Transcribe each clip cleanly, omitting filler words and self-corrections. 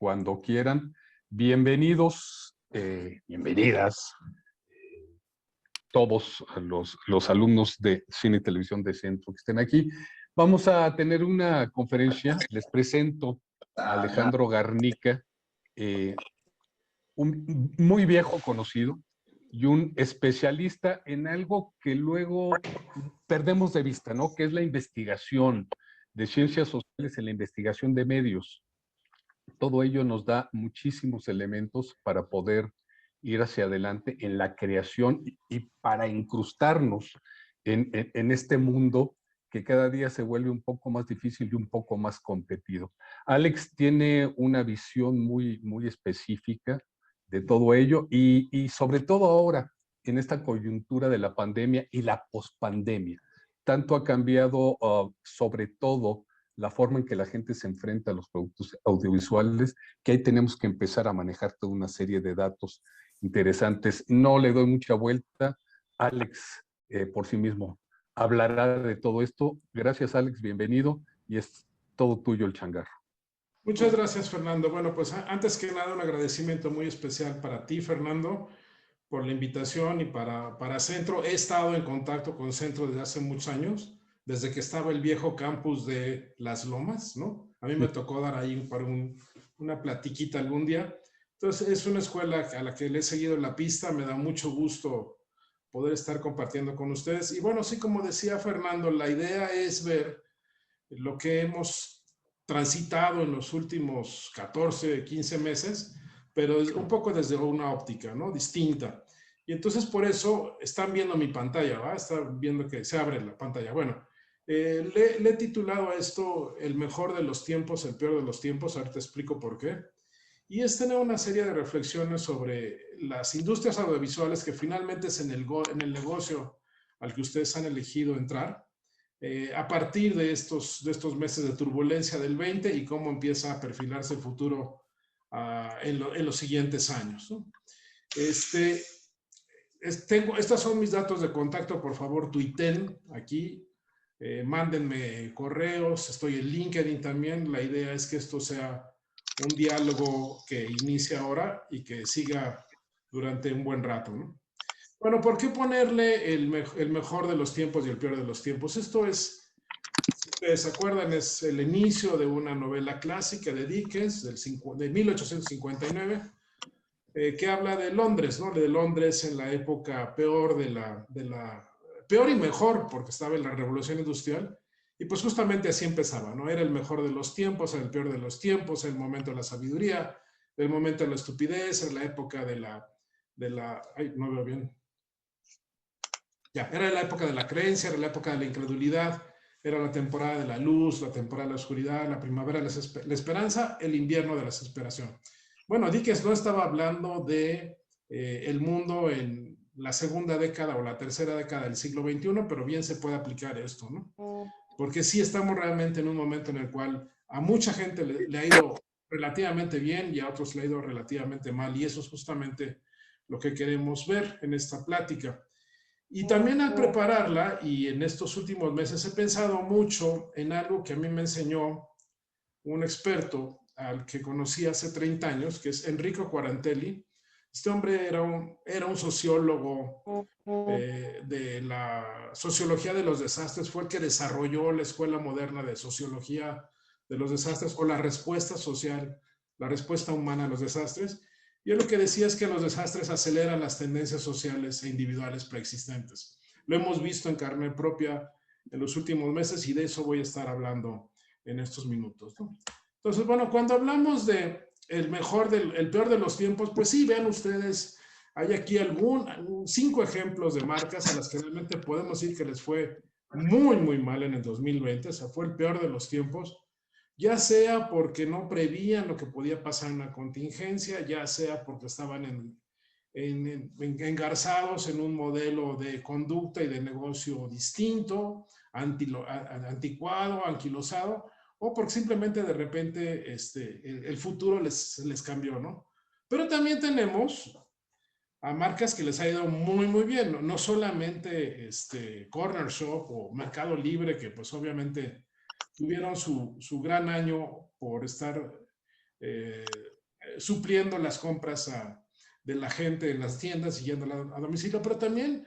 cuando quieran. Bienvenidos, bienvenidas todos los alumnos de Cine y Televisión de Centro que estén aquí. Vamos a tener una conferencia. Les presento a Alejandro Garnica, un muy viejo conocido y un especialista en algo que luego perdemos de vista, ¿no? Que es la investigación de ciencias sociales en la investigación de medios. Todo ello nos da muchísimos elementos para poder ir hacia adelante en la creación y para incrustarnos en este mundo que cada día se vuelve un poco más difícil y un poco más competido. Alex tiene una visión muy específica de todo ello y sobre todo ahora, en esta coyuntura de la pandemia y la pospandemia. Tanto ha cambiado, sobre todo, la forma en que la gente se enfrenta a los productos audiovisuales, que ahí tenemos que empezar a manejar toda una serie de datos interesantes. No le doy mucha vuelta. Alex, por sí mismo, hablará de todo esto. Gracias, Alex, bienvenido, y es todo tuyo el changarro. Muchas gracias, Fernando. Bueno, pues antes que nada, un agradecimiento muy especial para ti, Fernando, por la invitación y para Centro. He estado en contacto con Centro desde hace muchos años, desde que estaba el viejo campus de Las Lomas, ¿no? A mí me tocó dar ahí una platiquita algún día. Entonces, es una escuela a la que le he seguido la pista. Me da mucho gusto poder estar compartiendo con ustedes. Y bueno, sí, como decía Fernando, la idea es ver lo que hemos transitado en los últimos 14, 15 meses, pero un poco desde una óptica, ¿no? Distinta. Y entonces por eso están viendo mi pantalla, ¿va? Están viendo que se abre la pantalla. Bueno, le he titulado a esto El mejor de los tiempos, el peor de los tiempos. Ahorita te explico por qué. Y es tener una serie de reflexiones sobre las industrias audiovisuales que finalmente es en el negocio al que ustedes han elegido entrar. A partir de estos meses de turbulencia del 20 y cómo empieza a perfilarse el futuro en los siguientes años, ¿no? Estos son mis datos de contacto, por favor, tuiten aquí, mándenme correos, estoy en LinkedIn también. La idea es que esto sea un diálogo que inicie ahora y que siga durante un buen rato, ¿no? Bueno, ¿por qué ponerle el mejor de los tiempos y el peor de los tiempos? Esto es, si ustedes se acuerdan, es el inicio de una novela clásica de Dickens de 1859, que habla de Londres, ¿no? De Londres en la época peor peor y mejor, porque estaba en la Revolución Industrial, y pues justamente así empezaba, ¿no? Era el mejor de los tiempos, era el peor de los tiempos, el momento de la sabiduría, el momento de la estupidez, era la época ay, no veo bien. Ya, era la época de la creencia, era la época de la incredulidad, era la temporada de la luz, la temporada de la oscuridad, la primavera de la esperanza, el invierno de la desesperación. Bueno, Dickens no estaba hablando de el mundo en la segunda década o la tercera década del siglo XXI, pero bien se puede aplicar esto, ¿no? Porque sí estamos realmente en un momento en el cual a mucha gente le ha ido relativamente bien y a otros le ha ido relativamente mal, y eso es justamente lo que queremos ver en esta plática. Y también al prepararla y en estos últimos meses he pensado mucho en algo que a mí me enseñó un experto al que conocí hace 30 años, que es Enrico Quarantelli. Este hombre era un sociólogo de la sociología de los desastres, fue el que desarrolló la escuela moderna de sociología de los desastres o la respuesta social, la respuesta humana a los desastres. Yo lo que decía es que los desastres aceleran las tendencias sociales e individuales preexistentes. Lo hemos visto en carne propia en los últimos meses y de eso voy a estar hablando en estos minutos, ¿no? Entonces, bueno, cuando hablamos de el peor de los tiempos, pues sí, vean ustedes, hay aquí 5 ejemplos de marcas a las que realmente podemos decir que les fue muy mal en el 2020, o sea, fue el peor de los tiempos, ya sea porque no prevían lo que podía pasar en una contingencia, ya sea porque estaban engarzados en un modelo de conducta y de negocio distinto, anticuado, anquilosado, o porque simplemente de repente el futuro les cambió, ¿no? Pero también tenemos a marcas que les ha ido muy bien, no solamente Corner Shop o Mercado Libre, que pues obviamente tuvieron su gran año por estar supliendo las compras de la gente en las tiendas y yendo a domicilio, pero también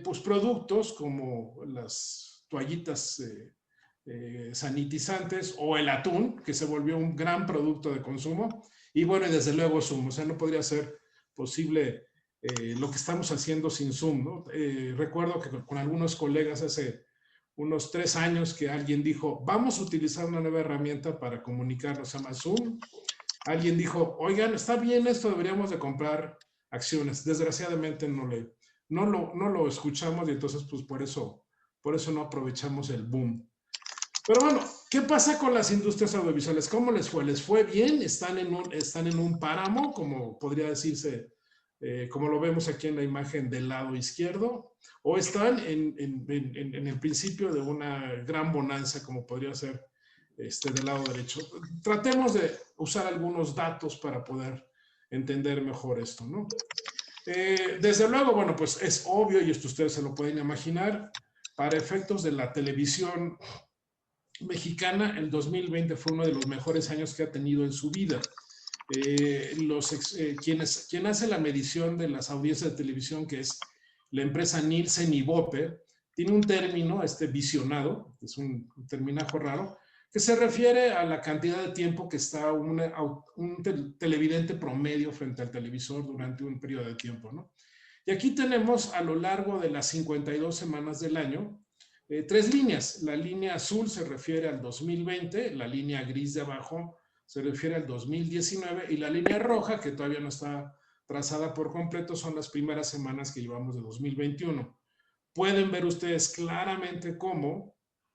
pues productos como las toallitas sanitizantes o el atún, que se volvió un gran producto de consumo, y bueno, y desde luego Zoom, o sea, no podría ser posible lo que estamos haciendo sin Zoom, ¿no? Recuerdo que con algunos colegas hace unos 3 años que alguien dijo, vamos a utilizar una nueva herramienta para comunicarnos, se llama Zoom. Alguien dijo, oigan, está bien esto, deberíamos de comprar acciones. Desgraciadamente no lo escuchamos y entonces pues por eso no aprovechamos el boom. Pero bueno, ¿qué pasa con las industrias audiovisuales? ¿Cómo les fue? ¿Les fue bien? ¿Están en un páramo, como podría decirse, como lo vemos aquí en la imagen del lado izquierdo? ¿O están en el principio de una gran bonanza, como podría ser del lado derecho? Tratemos de usar algunos datos para poder entender mejor esto, ¿no? Desde luego, bueno, pues es obvio, y esto ustedes se lo pueden imaginar, para efectos de la televisión mexicana, el 2020 fue uno de los mejores años que ha tenido en su vida. Quien hace la medición de las audiencias de televisión, que es la empresa Nielsen y Bope, tiene un término, visionado, es un terminajo raro, que se refiere a la cantidad de tiempo que está un televidente promedio frente al televisor durante un periodo de tiempo, ¿no? Y aquí tenemos a lo largo de las 52 semanas del año, 3 líneas. La línea azul se refiere al 2020, la línea gris de abajo se refiere al 2019 y la línea roja, que todavía no está trazada por completo, son las primeras semanas que llevamos de 2021. Pueden ver ustedes claramente cómo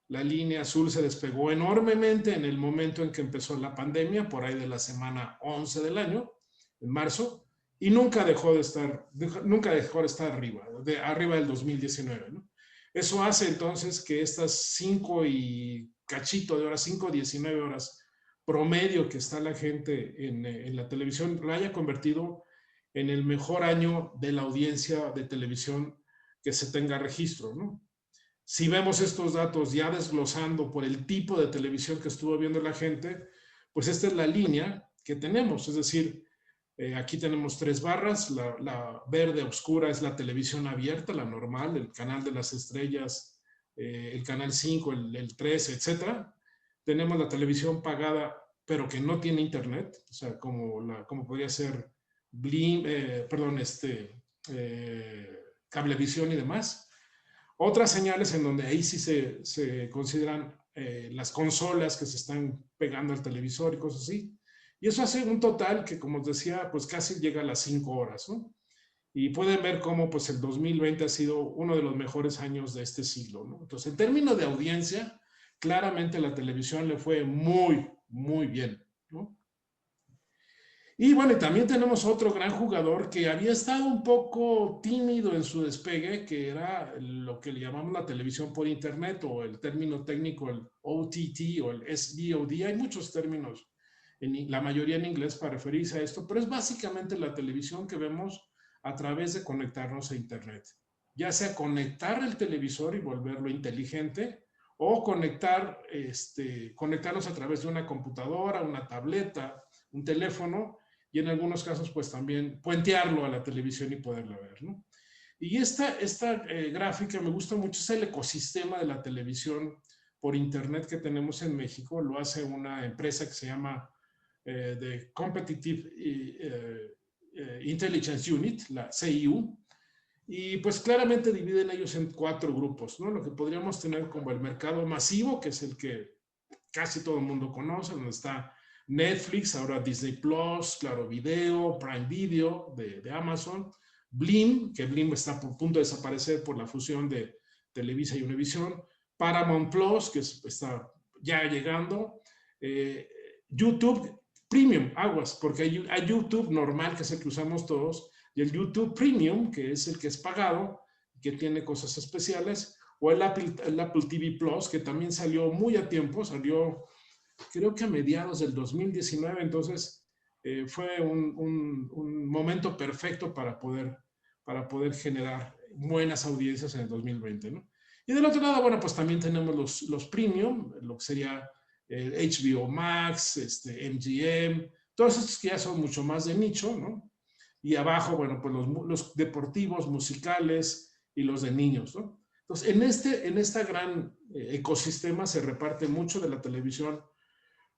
la línea azul se despegó enormemente en el momento en que empezó la pandemia, por ahí de la semana 11 del año, en marzo, y nunca dejó de estar arriba del 2019, ¿no? Eso hace entonces que estas 5 y cachito de horas, 5-19 horas promedio que está la gente en la televisión, lo haya convertido en el mejor año de la audiencia de televisión que se tenga registro, ¿no? Si vemos estos datos ya desglosando por el tipo de televisión que estuvo viendo la gente, pues esta es la línea que tenemos, es decir, aquí tenemos 3 barras, la verde oscura es la televisión abierta, la normal, el canal de las estrellas, el canal 5, el 13, etc. Tenemos la televisión pagada, pero que no tiene internet, o sea, como podría ser Blim, Cablevisión y demás. Otras señales en donde ahí sí se consideran las consolas que se están pegando al televisor y cosas así. Y eso hace un total que, como os decía, pues casi llega a las 5 horas, ¿no? Y pueden ver cómo pues el 2020 ha sido uno de los mejores años de este siglo, ¿no? Entonces, en términos de audiencia, claramente la televisión le fue muy, muy bien, ¿no? Y bueno, y también tenemos otro gran jugador que había estado un poco tímido en su despegue, que era lo que le llamamos la televisión por internet, o el término técnico, el OTT o el SVOD. Hay muchos términos, la mayoría en inglés, para referirse a esto, pero es básicamente la televisión que vemos a través de conectarnos a internet. Ya sea conectar el televisor y volverlo inteligente, o conectarnos a través de una computadora, una tableta, un teléfono, y en algunos casos pues también puentearlo a la televisión y poderla ver, ¿no? Y esta gráfica me gusta mucho, es el ecosistema de la televisión por internet que tenemos en México. Lo hace una empresa que se llama The Competitive Intelligence Unit, la CIU, y pues claramente dividen ellos en 4 grupos, ¿no? Lo que podríamos tener como el mercado masivo, que es el que casi todo el mundo conoce, donde está Netflix, ahora Disney Plus, Claro Video, Prime Video de Amazon, Blim, que Blim está por punto de desaparecer por la fusión de Televisa y Univision, Paramount Plus, que está ya llegando, YouTube Premium, aguas, porque hay YouTube normal, que es el que usamos todos, y el YouTube Premium, que es el que es pagado, que tiene cosas especiales, o el Apple TV Plus, que también salió muy a tiempo, salió creo que a mediados del 2019, entonces fue un momento perfecto para poder generar buenas audiencias en el 2020, ¿no? Y del otro lado, bueno, pues también tenemos los premium, lo que sería HBO Max, MGM, todos estos que ya son mucho más de nicho, ¿no? Y abajo, bueno, pues los deportivos, musicales y los de niños, ¿no? Entonces, en este gran ecosistema se reparte mucho de la televisión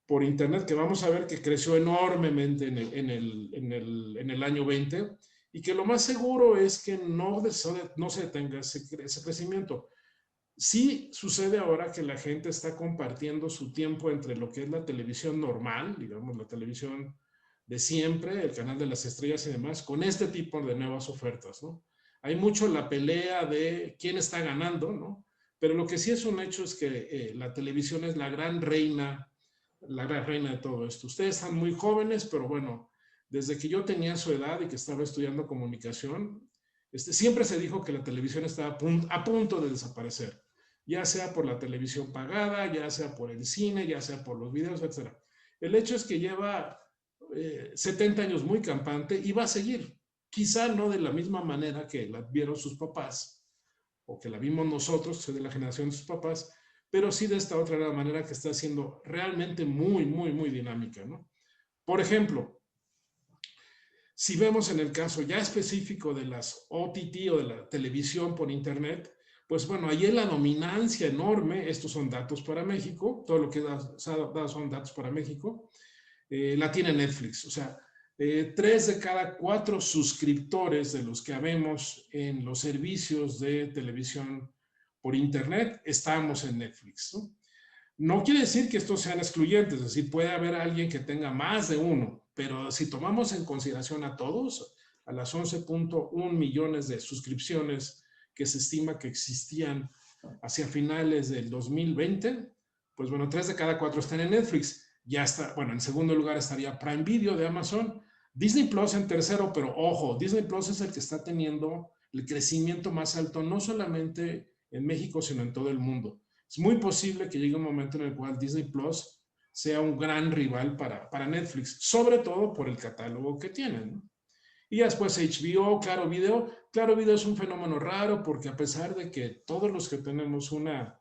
por internet, que vamos a ver que creció enormemente en el año 20, y que lo más seguro es que no se detenga ese crecimiento. Sí sucede ahora que la gente está compartiendo su tiempo entre lo que es la televisión normal, digamos, la televisión de siempre, el canal de las estrellas y demás, con este tipo de nuevas ofertas, ¿no? Hay mucho la pelea de quién está ganando, ¿no? Pero lo que sí es un hecho es que la televisión es la gran reina de todo esto. Ustedes están muy jóvenes, pero bueno, desde que yo tenía su edad y que estaba estudiando comunicación, siempre se dijo que la televisión estaba a punto de desaparecer, ya sea por la televisión pagada, ya sea por el cine, ya sea por los videos, etc. El hecho es que lleva 70 años muy campante y va a seguir, quizá no de la misma manera que la vieron sus papás o que la vimos nosotros, soy de la generación de sus papás, pero sí de esta otra manera que está siendo realmente muy, muy, muy dinámica, ¿no? Por ejemplo, si vemos en el caso ya específico de las OTT o de la televisión por internet, pues bueno, ahí es la dominancia enorme, estos son datos para México, todo lo que da son datos para México, la tiene Netflix, o sea, 3 de cada 4 suscriptores de los que habemos en los servicios de televisión por internet estamos en Netflix, ¿no? No quiere decir que estos sean excluyentes, es decir, puede haber alguien que tenga más de uno, pero si tomamos en consideración a todos, a las 11.1 millones de suscripciones que se estima que existían hacia finales del 2020, pues bueno, 3 de cada 4 están en Netflix. Ya está, bueno, en segundo lugar estaría Prime Video de Amazon, Disney Plus en tercero, pero ojo, Disney Plus es el que está teniendo el crecimiento más alto, no solamente en México, sino en todo el mundo. Es muy posible que llegue un momento en el cual Disney Plus sea un gran rival para Netflix, sobre todo por el catálogo que tienen, ¿no? Y después HBO, Claro Video. Claro Video es un fenómeno raro porque a pesar de que todos los que tenemos una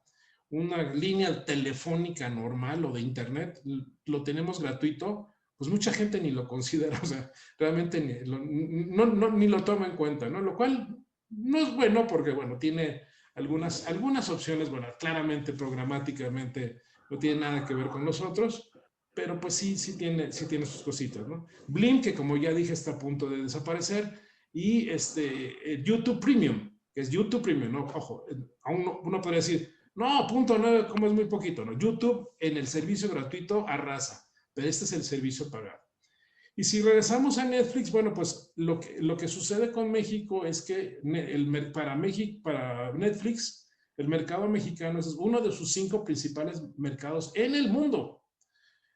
línea telefónica normal o de internet lo tenemos gratuito, pues mucha gente ni lo considera, o sea, realmente ni lo toma en cuenta, ¿no? Lo cual no es bueno porque, bueno, tiene algunas opciones, bueno, claramente programáticamente no tiene nada que ver con nosotros, pero pues sí tiene sus cositas, ¿no? Blim, que como ya dije está a punto de desaparecer, y YouTube Premium, que es YouTube Premium, ¿no? Ojo, uno podría decir, no, .9, como es muy poquito, ¿no? YouTube en el servicio gratuito arrasa, pero este es el servicio pagado. Y si regresamos a Netflix, bueno, pues lo que sucede con México es que para Netflix, el mercado mexicano es uno de sus 5 principales mercados en el mundo,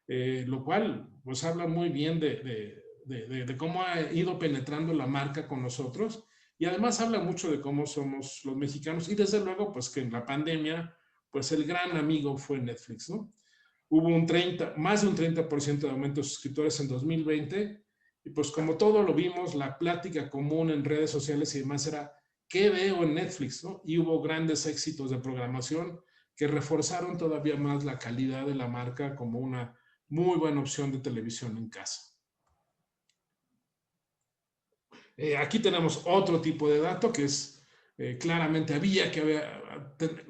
lo cual pues habla muy bien de cómo ha ido penetrando la marca con nosotros, y además habla mucho de cómo somos los mexicanos, y desde luego pues que en la pandemia pues el gran amigo fue Netflix, ¿no? Hubo más de un 30% de aumento de suscriptores en 2020, y pues como todo lo vimos, la plática común en redes sociales y demás era, ¿qué veo en Netflix? ¿No? Y hubo grandes éxitos de programación que reforzaron todavía más la calidad de la marca como una muy buena opción de televisión en casa. Aquí tenemos otro tipo de dato que es, claramente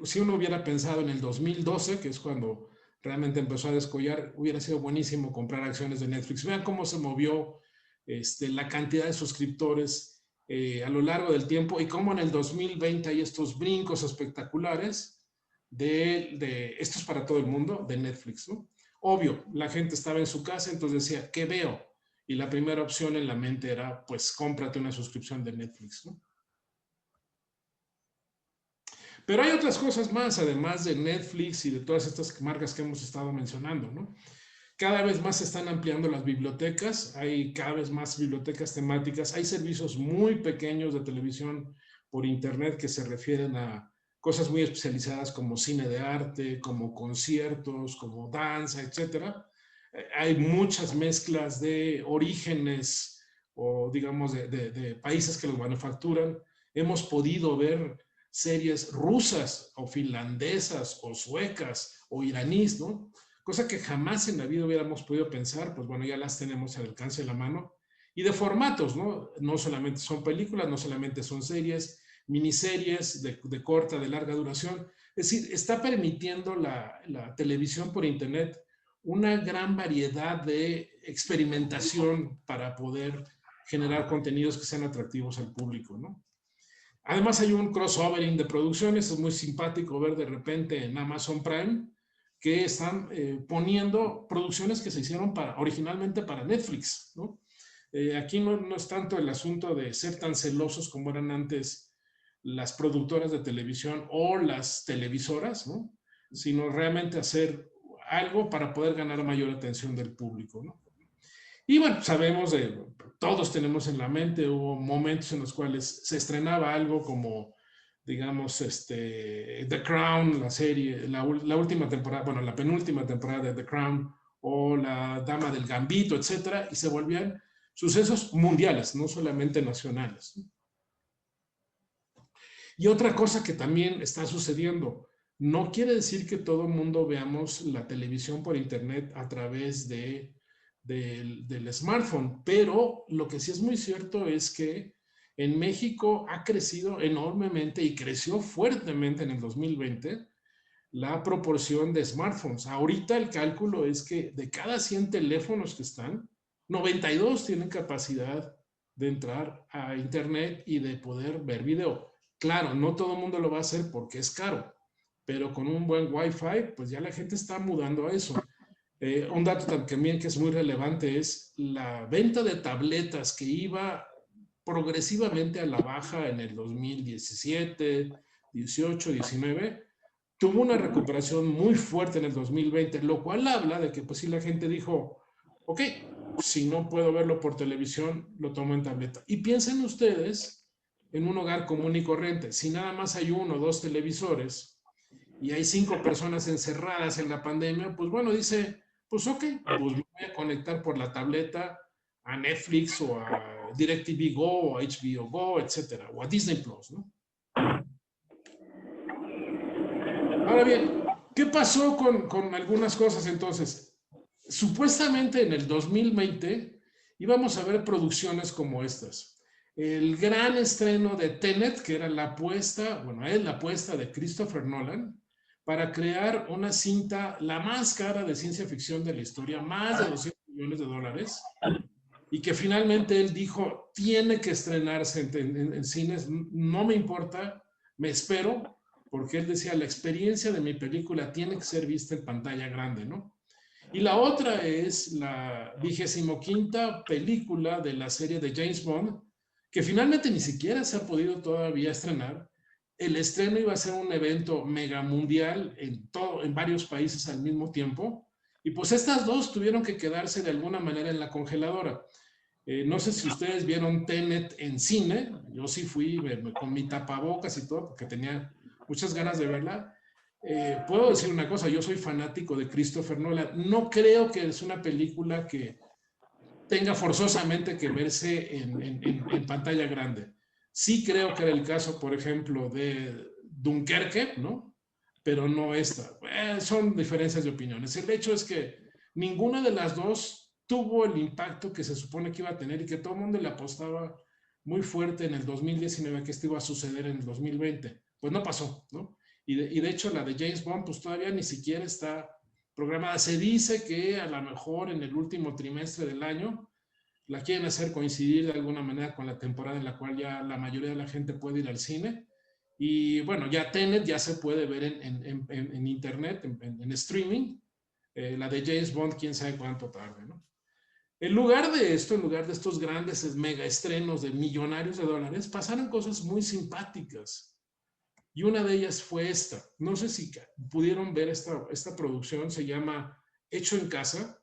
si uno hubiera pensado en el 2012, que es cuando realmente empezó a descollar, hubiera sido buenísimo comprar acciones de Netflix. Vean cómo se movió la cantidad de suscriptores a lo largo del tiempo, y cómo en el 2020 hay estos brincos espectaculares esto es para todo el mundo, de Netflix, ¿no? Obvio, la gente estaba en su casa, entonces decía, ¿qué veo? Y la primera opción en la mente era, pues, cómprate una suscripción de Netflix, ¿no? Pero hay otras cosas más, además de Netflix y de todas estas marcas que hemos estado mencionando, ¿no? Cada vez más se están ampliando las bibliotecas, hay cada vez más bibliotecas temáticas, hay servicios muy pequeños de televisión por internet que se refieren a cosas muy especializadas como cine de arte, como conciertos, como danza, etc. Hay muchas mezclas de orígenes o digamos de países que los manufacturan. Hemos podido ver series rusas o finlandesas o suecas o iraníes, ¿no? cosa que jamás en la vida hubiéramos podido pensar, pues bueno, ya las tenemos al alcance de la mano. Y de formatos, ¿no? No solamente son películas, no solamente son series, miniseries de corta, de larga duración. Es decir, está permitiendo la televisión por internet una gran variedad de experimentación para poder generar contenidos que sean atractivos al público, ¿no? Además hay un crossovering de producciones, es muy simpático ver de repente en Amazon Prime que están poniendo producciones que se hicieron originalmente para Netflix, ¿no? Aquí no es tanto el asunto de ser tan celosos como eran antes las productoras de televisión o las televisoras, ¿no? Sino realmente hacer algo para poder ganar mayor atención del público, ¿no? Y bueno, sabemos todos tenemos en la mente, hubo momentos en los cuales se estrenaba algo como, digamos, The Crown, la serie, la última temporada, bueno, la penúltima temporada de The Crown, o La Dama del Gambito, etcétera, y se volvían sucesos mundiales, no solamente nacionales. Y otra cosa que también está sucediendo, no quiere decir que todo el mundo veamos la televisión por internet a través del smartphone, pero lo que sí es muy cierto es que en México ha crecido enormemente y creció fuertemente en el 2020 la proporción de smartphones. Ahorita el cálculo es que de cada 100 teléfonos que están, 92 tienen capacidad de entrar a internet y de poder ver video. Claro, no todo el mundo lo va a hacer porque es caro, pero con un buen Wi-Fi, pues ya la gente está mudando a eso. Un dato también que es muy relevante es la venta de tabletas que iba progresivamente a la baja en el 2017, 18, 19, tuvo una recuperación muy fuerte en el 2020, lo cual habla de que pues sí la gente dijo, ok, si no puedo verlo por televisión, lo tomo en tableta. Y piensen ustedes en un hogar común y corriente, si nada más hay 1 o 2 televisores y hay 5 personas encerradas en la pandemia, pues bueno, dice, pues ok, pues me voy a conectar por la tableta a Netflix o a DirecTV Go o a HBO Go, etcétera, o a Disney Plus, ¿no? Ahora bien, ¿qué pasó con algunas cosas entonces? Supuestamente en el 2020 íbamos a ver producciones como estas. El gran estreno de Tenet, que era la apuesta, bueno, es la apuesta de Christopher Nolan para crear una cinta, la más cara de ciencia ficción de la historia, más de $200 millones, y que finalmente él dijo, tiene que estrenarse en cines, no me importa, me espero, porque él decía, la experiencia de mi película tiene que ser vista en pantalla grande, ¿no? Y la otra es la 25ª película de la serie de James Bond, que finalmente ni siquiera se ha podido todavía estrenar. El estreno iba a ser un evento mega mundial en varios países al mismo tiempo, y pues estas dos tuvieron que quedarse de alguna manera en la congeladora. No sé si ustedes vieron Tenet en cine, yo sí fui con mi tapabocas y todo, porque tenía muchas ganas de verla. Puedo decir una cosa, yo soy fanático de Christopher Nolan, no creo que es una película que tenga forzosamente que verse en pantalla grande. Sí creo que era el caso, por ejemplo, de Dunkerque, ¿no? Pero no esta. Son diferencias de opiniones. El hecho es que ninguna de las dos tuvo el impacto que se supone que iba a tener y que todo el mundo le apostaba muy fuerte en el 2019 que esto iba a suceder en el 2020. Pues no pasó, ¿no? Y de hecho la de James Bond pues todavía ni siquiera está programada. Se dice que a lo mejor en el último trimestre del año la quieren hacer coincidir de alguna manera con la temporada en la cual ya la mayoría de la gente puede ir al cine. Y bueno, ya Tenet ya se puede ver en internet, en streaming. La de James Bond, quién sabe cuánto tarde, ¿no? En lugar de esto, en lugar de estos grandes mega estrenos de millonarios de dólares, pasaron cosas muy simpáticas. Y una de ellas fue esta. No sé si pudieron ver esta producción, se llama Hecho en Casa.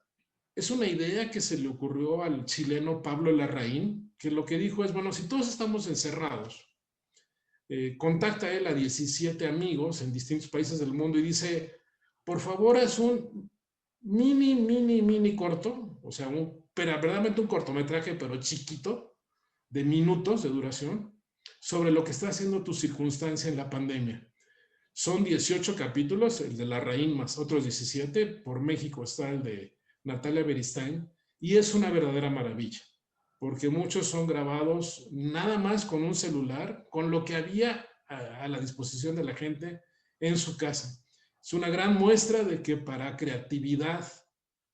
Es una idea que se le ocurrió al chileno Pablo Larraín, que lo que dijo es, bueno, si todos estamos encerrados, contacta a él a 17 amigos en distintos países del mundo y dice, por favor, haz un mini corto, o sea, pero verdaderamente un cortometraje, pero chiquito, de minutos de duración, sobre lo que está haciendo tu circunstancia en la pandemia. Son 18 capítulos, el de Larraín más otros 17. Por México está el de Natalia Beristain. Y es una verdadera maravilla, porque muchos son grabados nada más con un celular, con lo que había a la disposición de la gente en su casa. Es una gran muestra de que para creatividad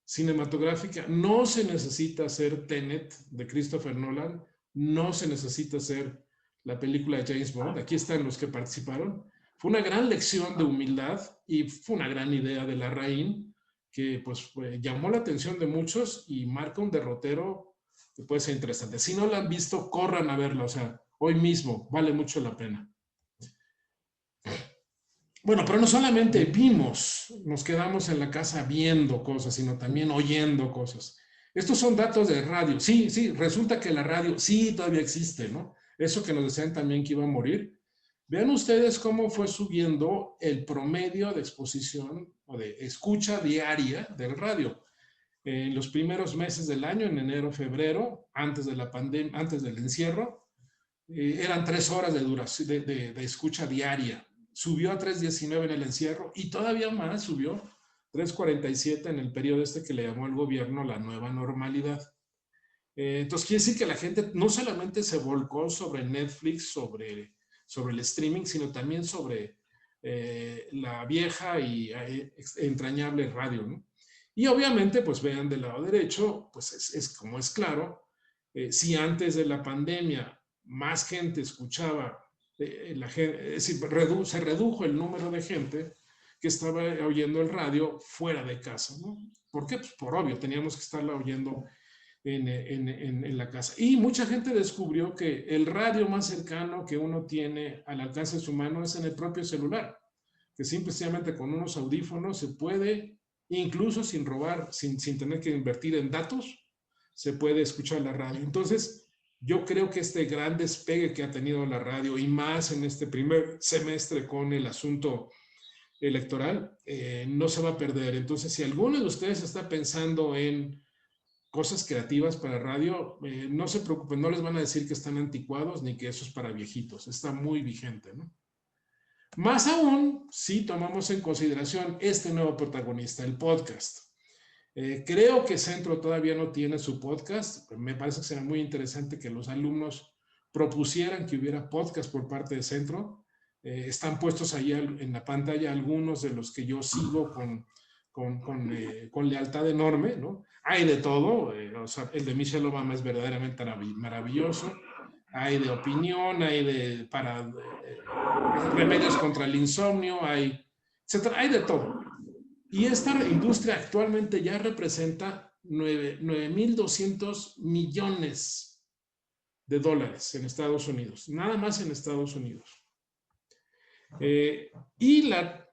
cinematográfica no se necesita hacer Tenet de Christopher Nolan, no se necesita hacer la película de James Bond. Aquí están los que participaron. Fue una gran lección de humildad y fue una gran idea de Larraín que pues llamó la atención de muchos y marca un derrotero que puede ser interesante. Si no la han visto, corran a verla, o sea, hoy mismo, vale mucho la pena. Bueno, pero no solamente vimos, nos quedamos en la casa viendo cosas, sino también oyendo cosas. Estos son datos de radio. Sí, sí, resulta que la radio sí todavía existe, ¿no? Eso que nos decían también que iba a morir. Vean ustedes cómo fue subiendo el promedio de exposición o de escucha diaria del radio. En los primeros meses del año, en enero, febrero, antes de la pandemia, antes del encierro, eran 3 horas de duración de escucha diaria. Subió a 3:19 en el encierro y todavía más subió 3:47 en el periodo este que le llamó el gobierno la nueva normalidad. Entonces quiere decir que la gente no solamente se volcó sobre Netflix, sobre el streaming, sino también sobre la vieja y entrañable radio, ¿no? Y obviamente, pues vean del lado derecho, pues es como es claro, si antes de la pandemia más gente escuchaba, la gente, es decir, se redujo el número de gente que estaba oyendo el radio fuera de casa, ¿no? ¿Por qué? Pues por obvio, teníamos que estarla oyendo en la casa. Y mucha gente descubrió que el radio más cercano que uno tiene al alcance de su mano es en el propio celular, que simplemente con unos audífonos se puede, incluso sin robar, sin tener que invertir en datos, se puede escuchar la radio. Entonces, yo creo que este gran despegue que ha tenido la radio y más en este primer semestre con el asunto electoral, no se va a perder. Entonces, si alguno de ustedes está pensando en cosas creativas para radio, no se preocupen, no les van a decir que están anticuados ni que eso es para viejitos, está muy vigente, ¿no? Más aún si tomamos en consideración este nuevo protagonista, el podcast. Creo que Centro todavía no tiene su podcast, me parece que será muy interesante que los alumnos propusieran que hubiera podcast por parte de Centro. Están puestos ahí en la pantalla algunos de los que yo sigo con lealtad enorme, ¿no? Hay de todo, o sea, el de Michelle Obama es verdaderamente maravilloso, hay de opinión, hay para remedios contra el insomnio, etcétera, hay de todo. Y esta industria actualmente ya representa 9.200 millones de dólares en Estados Unidos, nada más en Estados Unidos. Y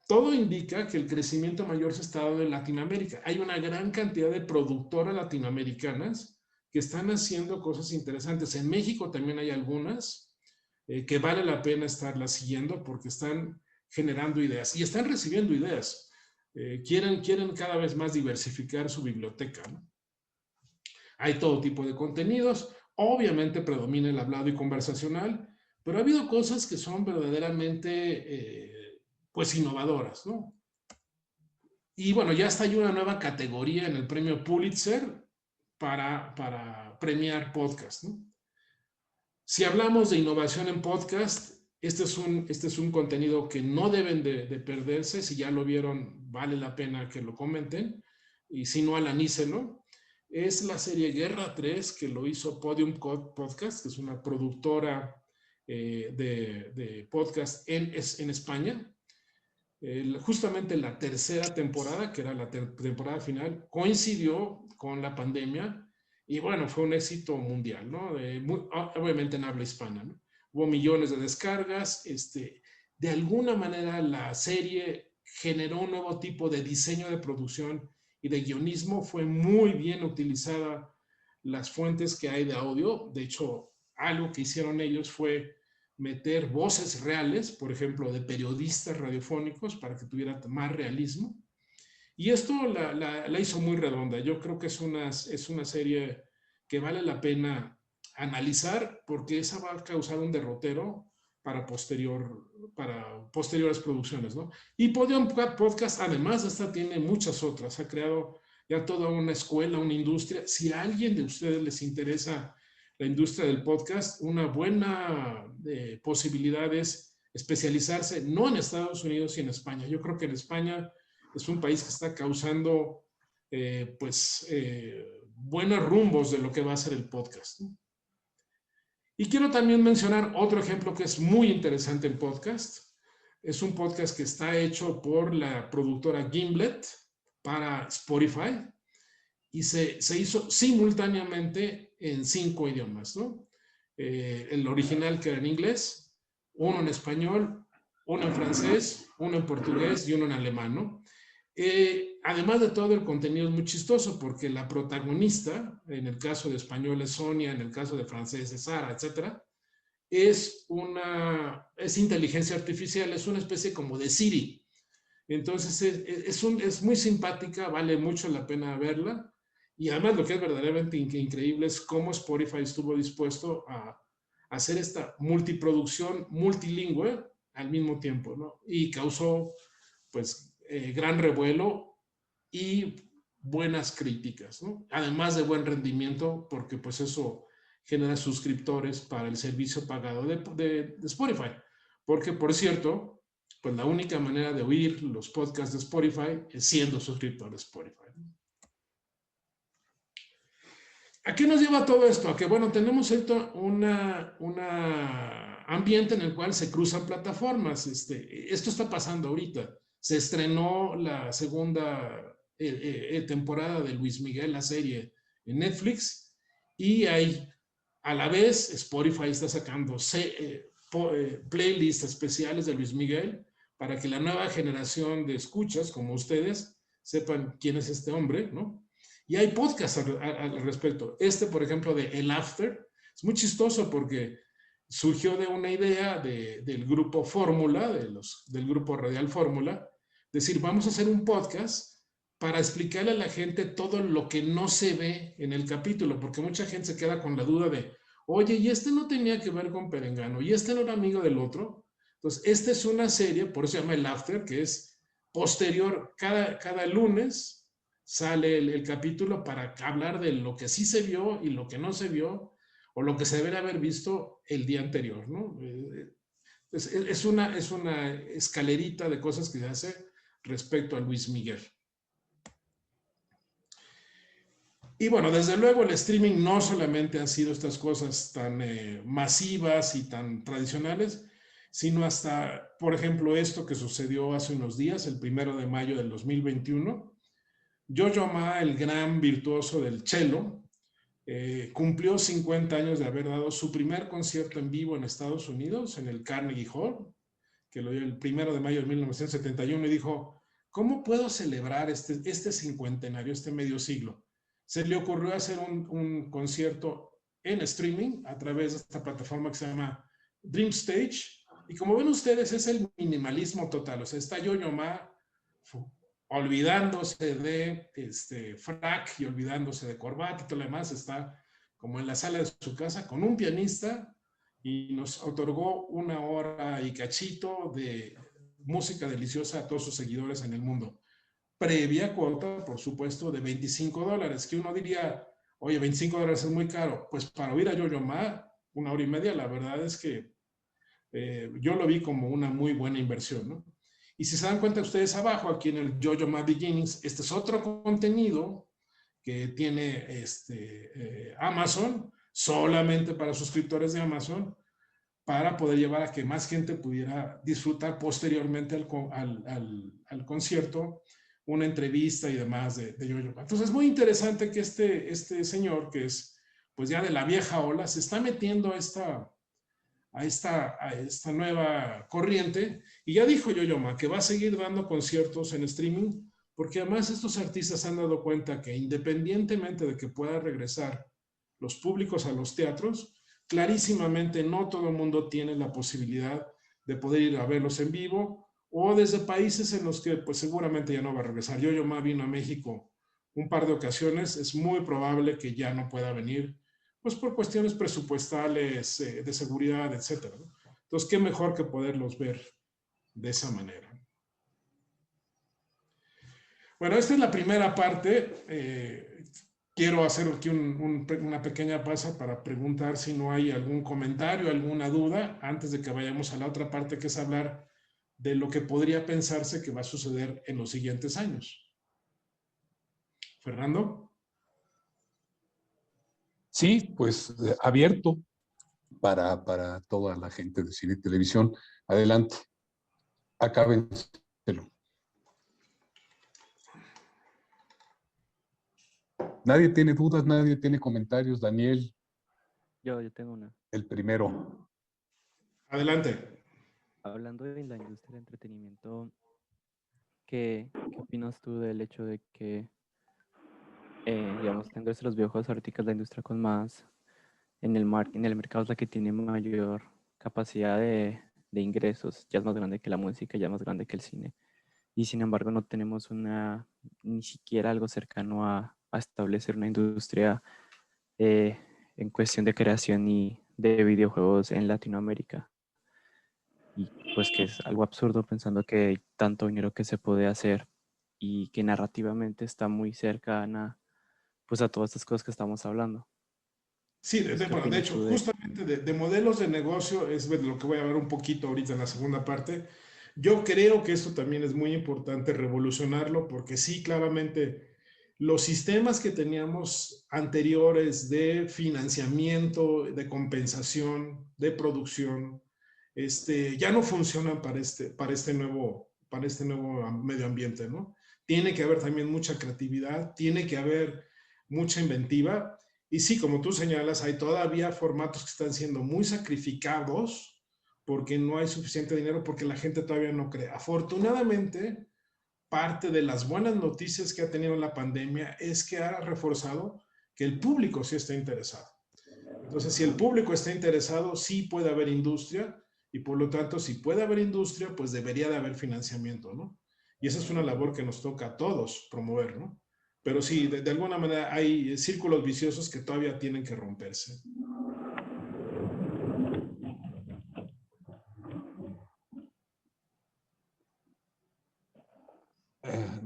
todo indica que el crecimiento mayor se está dando en Latinoamérica. Hay una gran cantidad de productoras latinoamericanas que están haciendo cosas interesantes. En México también hay algunas que vale la pena estarlas siguiendo porque están generando ideas y están recibiendo ideas. Quieren cada vez más diversificar su biblioteca, ¿no? Hay todo tipo de contenidos. Obviamente predomina el hablado y conversacional, pero ha habido cosas que son verdaderamente, pues, innovadoras, ¿no? Y bueno, ya está hay una nueva categoría en el premio Pulitzer para premiar podcast, ¿no? Si hablamos de innovación en podcast, este es un contenido que no deben de perderse. Si ya lo vieron, vale la pena que lo comenten. Y si no, alanícenlo. Es la serie Guerra 3 que lo hizo Podium Podcast, que es una productora de podcast en España. Justamente la tercera temporada, que era la temporada final, coincidió con la pandemia y bueno, fue un éxito mundial, ¿no? Obviamente en habla hispana, ¿no? Hubo millones de descargas, de alguna manera la serie generó un nuevo tipo de diseño de producción y de guionismo, fue muy bien utilizada las fuentes que hay de audio. De hecho, algo que hicieron ellos fue meter voces reales, por ejemplo, de periodistas radiofónicos para que tuviera más realismo. Y esto la hizo muy redonda. Yo creo que es una serie que vale la pena analizar porque esa va a causar un derrotero para posteriores producciones, ¿no? Y Podium Podcast, además de esta, tiene muchas otras. Ha creado ya toda una escuela, una industria. Si a alguien de ustedes les interesa la industria del podcast, una buena posibilidad es especializarse, no en Estados Unidos y en España. Yo creo que en España es un país que está causando, buenos rumbos de lo que va a ser el podcast, ¿no? Y quiero también mencionar otro ejemplo que es muy interesante en podcast. Es un podcast que está hecho por la productora Gimlet para Spotify y se hizo simultáneamente en 5 idiomas, ¿no? El original, que era en inglés, uno en español, uno en francés, uno en portugués y uno en alemán, ¿no? Además de todo, el contenido es muy chistoso porque la protagonista, en el caso de español es Sonia, en el caso de francés es Sara, etcétera, es inteligencia artificial, es una especie como de Siri. Entonces es muy simpática, vale mucho la pena verla. Y además lo que es verdaderamente increíble es cómo Spotify estuvo dispuesto a hacer esta multiproducción multilingüe al mismo tiempo, ¿no? Y causó, pues, gran revuelo y buenas críticas, ¿no? Además de buen rendimiento, porque pues eso genera suscriptores para el servicio pagado de Spotify. Porque, por cierto, pues la única manera de oír los podcasts de Spotify es siendo suscriptor de Spotify, ¿no? ¿A qué nos lleva todo esto? A que, bueno, tenemos un ambiente en el cual se cruzan plataformas. Esto está pasando ahorita. Se estrenó la segunda temporada de Luis Miguel, la serie, en Netflix, y hay, a la vez, Spotify está sacando playlists especiales de Luis Miguel para que la nueva generación de escuchas, como ustedes, sepan quién es este hombre, ¿no? Y hay podcasts al respecto. Por ejemplo, de El After, es muy chistoso porque surgió de una idea del grupo Fórmula, del grupo Radial Fórmula, decir, vamos a hacer un podcast para explicarle a la gente todo lo que no se ve en el capítulo, porque mucha gente se queda con la duda de, oye, y no tenía que ver con Perengano, y no era amigo del otro. Entonces, esta es una serie, por eso se llama El After, que es posterior, cada lunes sale el capítulo para hablar de lo que sí se vio y lo que no se vio, o lo que se debería haber visto el día anterior, ¿no? Es una escalerita de cosas que se hace respecto a Luis Miguel. Y bueno, desde luego el streaming no solamente han sido estas cosas tan masivas y tan tradicionales, sino hasta, por ejemplo, esto que sucedió hace unos días, el 1 de mayo del 2021, Yo-Yo Ma, el gran virtuoso del cello, cumplió 50 años de haber dado su primer concierto en vivo en Estados Unidos, en el Carnegie Hall, que lo dio el 1 de mayo de 1971, y dijo, ¿cómo puedo celebrar este cincuentenario, este medio siglo? Se le ocurrió hacer un concierto en streaming a través de esta plataforma que se llama Dream Stage, y como ven ustedes, es el minimalismo total. O sea, está Yo-Yo Ma olvidándose de frac y olvidándose de corbata y todo lo demás, está como en la sala de su casa con un pianista y nos otorgó 1 hora y cachito de música deliciosa a todos sus seguidores en el mundo. Previa cuota, por supuesto, de $25, que uno diría, oye, $25 es muy caro. Pues para oír a Yo-Yo Ma, 1 hora y media, la verdad es que yo lo vi como una muy buena inversión, ¿no? Y si se dan cuenta ustedes abajo, aquí en el Yo-Yo Ma Beginnings, este es otro contenido que tiene Amazon, solamente para suscriptores de Amazon, para poder llevar a que más gente pudiera disfrutar posteriormente al concierto, una entrevista y demás de Yo-Yo Ma. Entonces es muy interesante que este señor, que es pues ya de la vieja ola, se está metiendo a esta nueva corriente, y ya dijo Yo-Yo Ma que va a seguir dando conciertos en streaming, porque además estos artistas han dado cuenta que independientemente de que pueda regresar los públicos a los teatros, clarísimamente no todo el mundo tiene la posibilidad de poder ir a verlos en vivo, o desde países en los que pues seguramente ya no va a regresar. Yo-Yo Ma vino a México un par de ocasiones, es muy probable que ya no pueda venir, pues por cuestiones presupuestales, de seguridad, etcétera, ¿no? Entonces, qué mejor que poderlos ver de esa manera. Bueno, esta es la primera parte. Quiero hacer aquí una pequeña pausa para preguntar si no hay algún comentario, alguna duda, antes de que vayamos a la otra parte, que es hablar de lo que podría pensarse que va a suceder en los siguientes años. Fernando. Sí, pues abierto para toda la gente de cine y televisión. Adelante, acábenselo. Nadie tiene dudas, nadie tiene comentarios. Daniel. Yo tengo una. El primero. Adelante. Hablando de la industria del entretenimiento, ¿qué opinas tú del hecho de que, digamos, la industria de los videojuegos ahorita es la industria con más, en el mercado es la que tiene mayor capacidad de ingresos, ya es más grande que la música, ya es más grande que el cine, y sin embargo no tenemos ni siquiera algo cercano a establecer una industria en cuestión de creación y de videojuegos en Latinoamérica? Y pues que es algo absurdo pensando que hay tanto dinero que se puede hacer y que narrativamente está muy cercana pues a todas estas cosas que estamos hablando. Sí, Entonces, ¿qué bueno, de opinas hecho, tú de...? justamente de modelos de negocio es de lo que voy a hablar un poquito ahorita en la segunda parte. Yo creo que esto también es muy importante revolucionarlo porque sí, claramente, los sistemas que teníamos anteriores de financiamiento, de compensación, de producción, ya no funcionan para este nuevo medio ambiente, ¿no? Tiene que haber también mucha creatividad, tiene que haber mucha inventiva. Y sí, como tú señalas, hay todavía formatos que están siendo muy sacrificados porque no hay suficiente dinero, porque la gente todavía no cree. Afortunadamente, parte de las buenas noticias que ha tenido la pandemia es que ha reforzado que el público sí está interesado. Entonces, si el público está interesado, sí puede haber industria y por lo tanto, si puede haber industria, pues debería de haber financiamiento, ¿no? Y esa es una labor que nos toca a todos promover, ¿no? Pero sí, de alguna manera hay círculos viciosos que todavía tienen que romperse.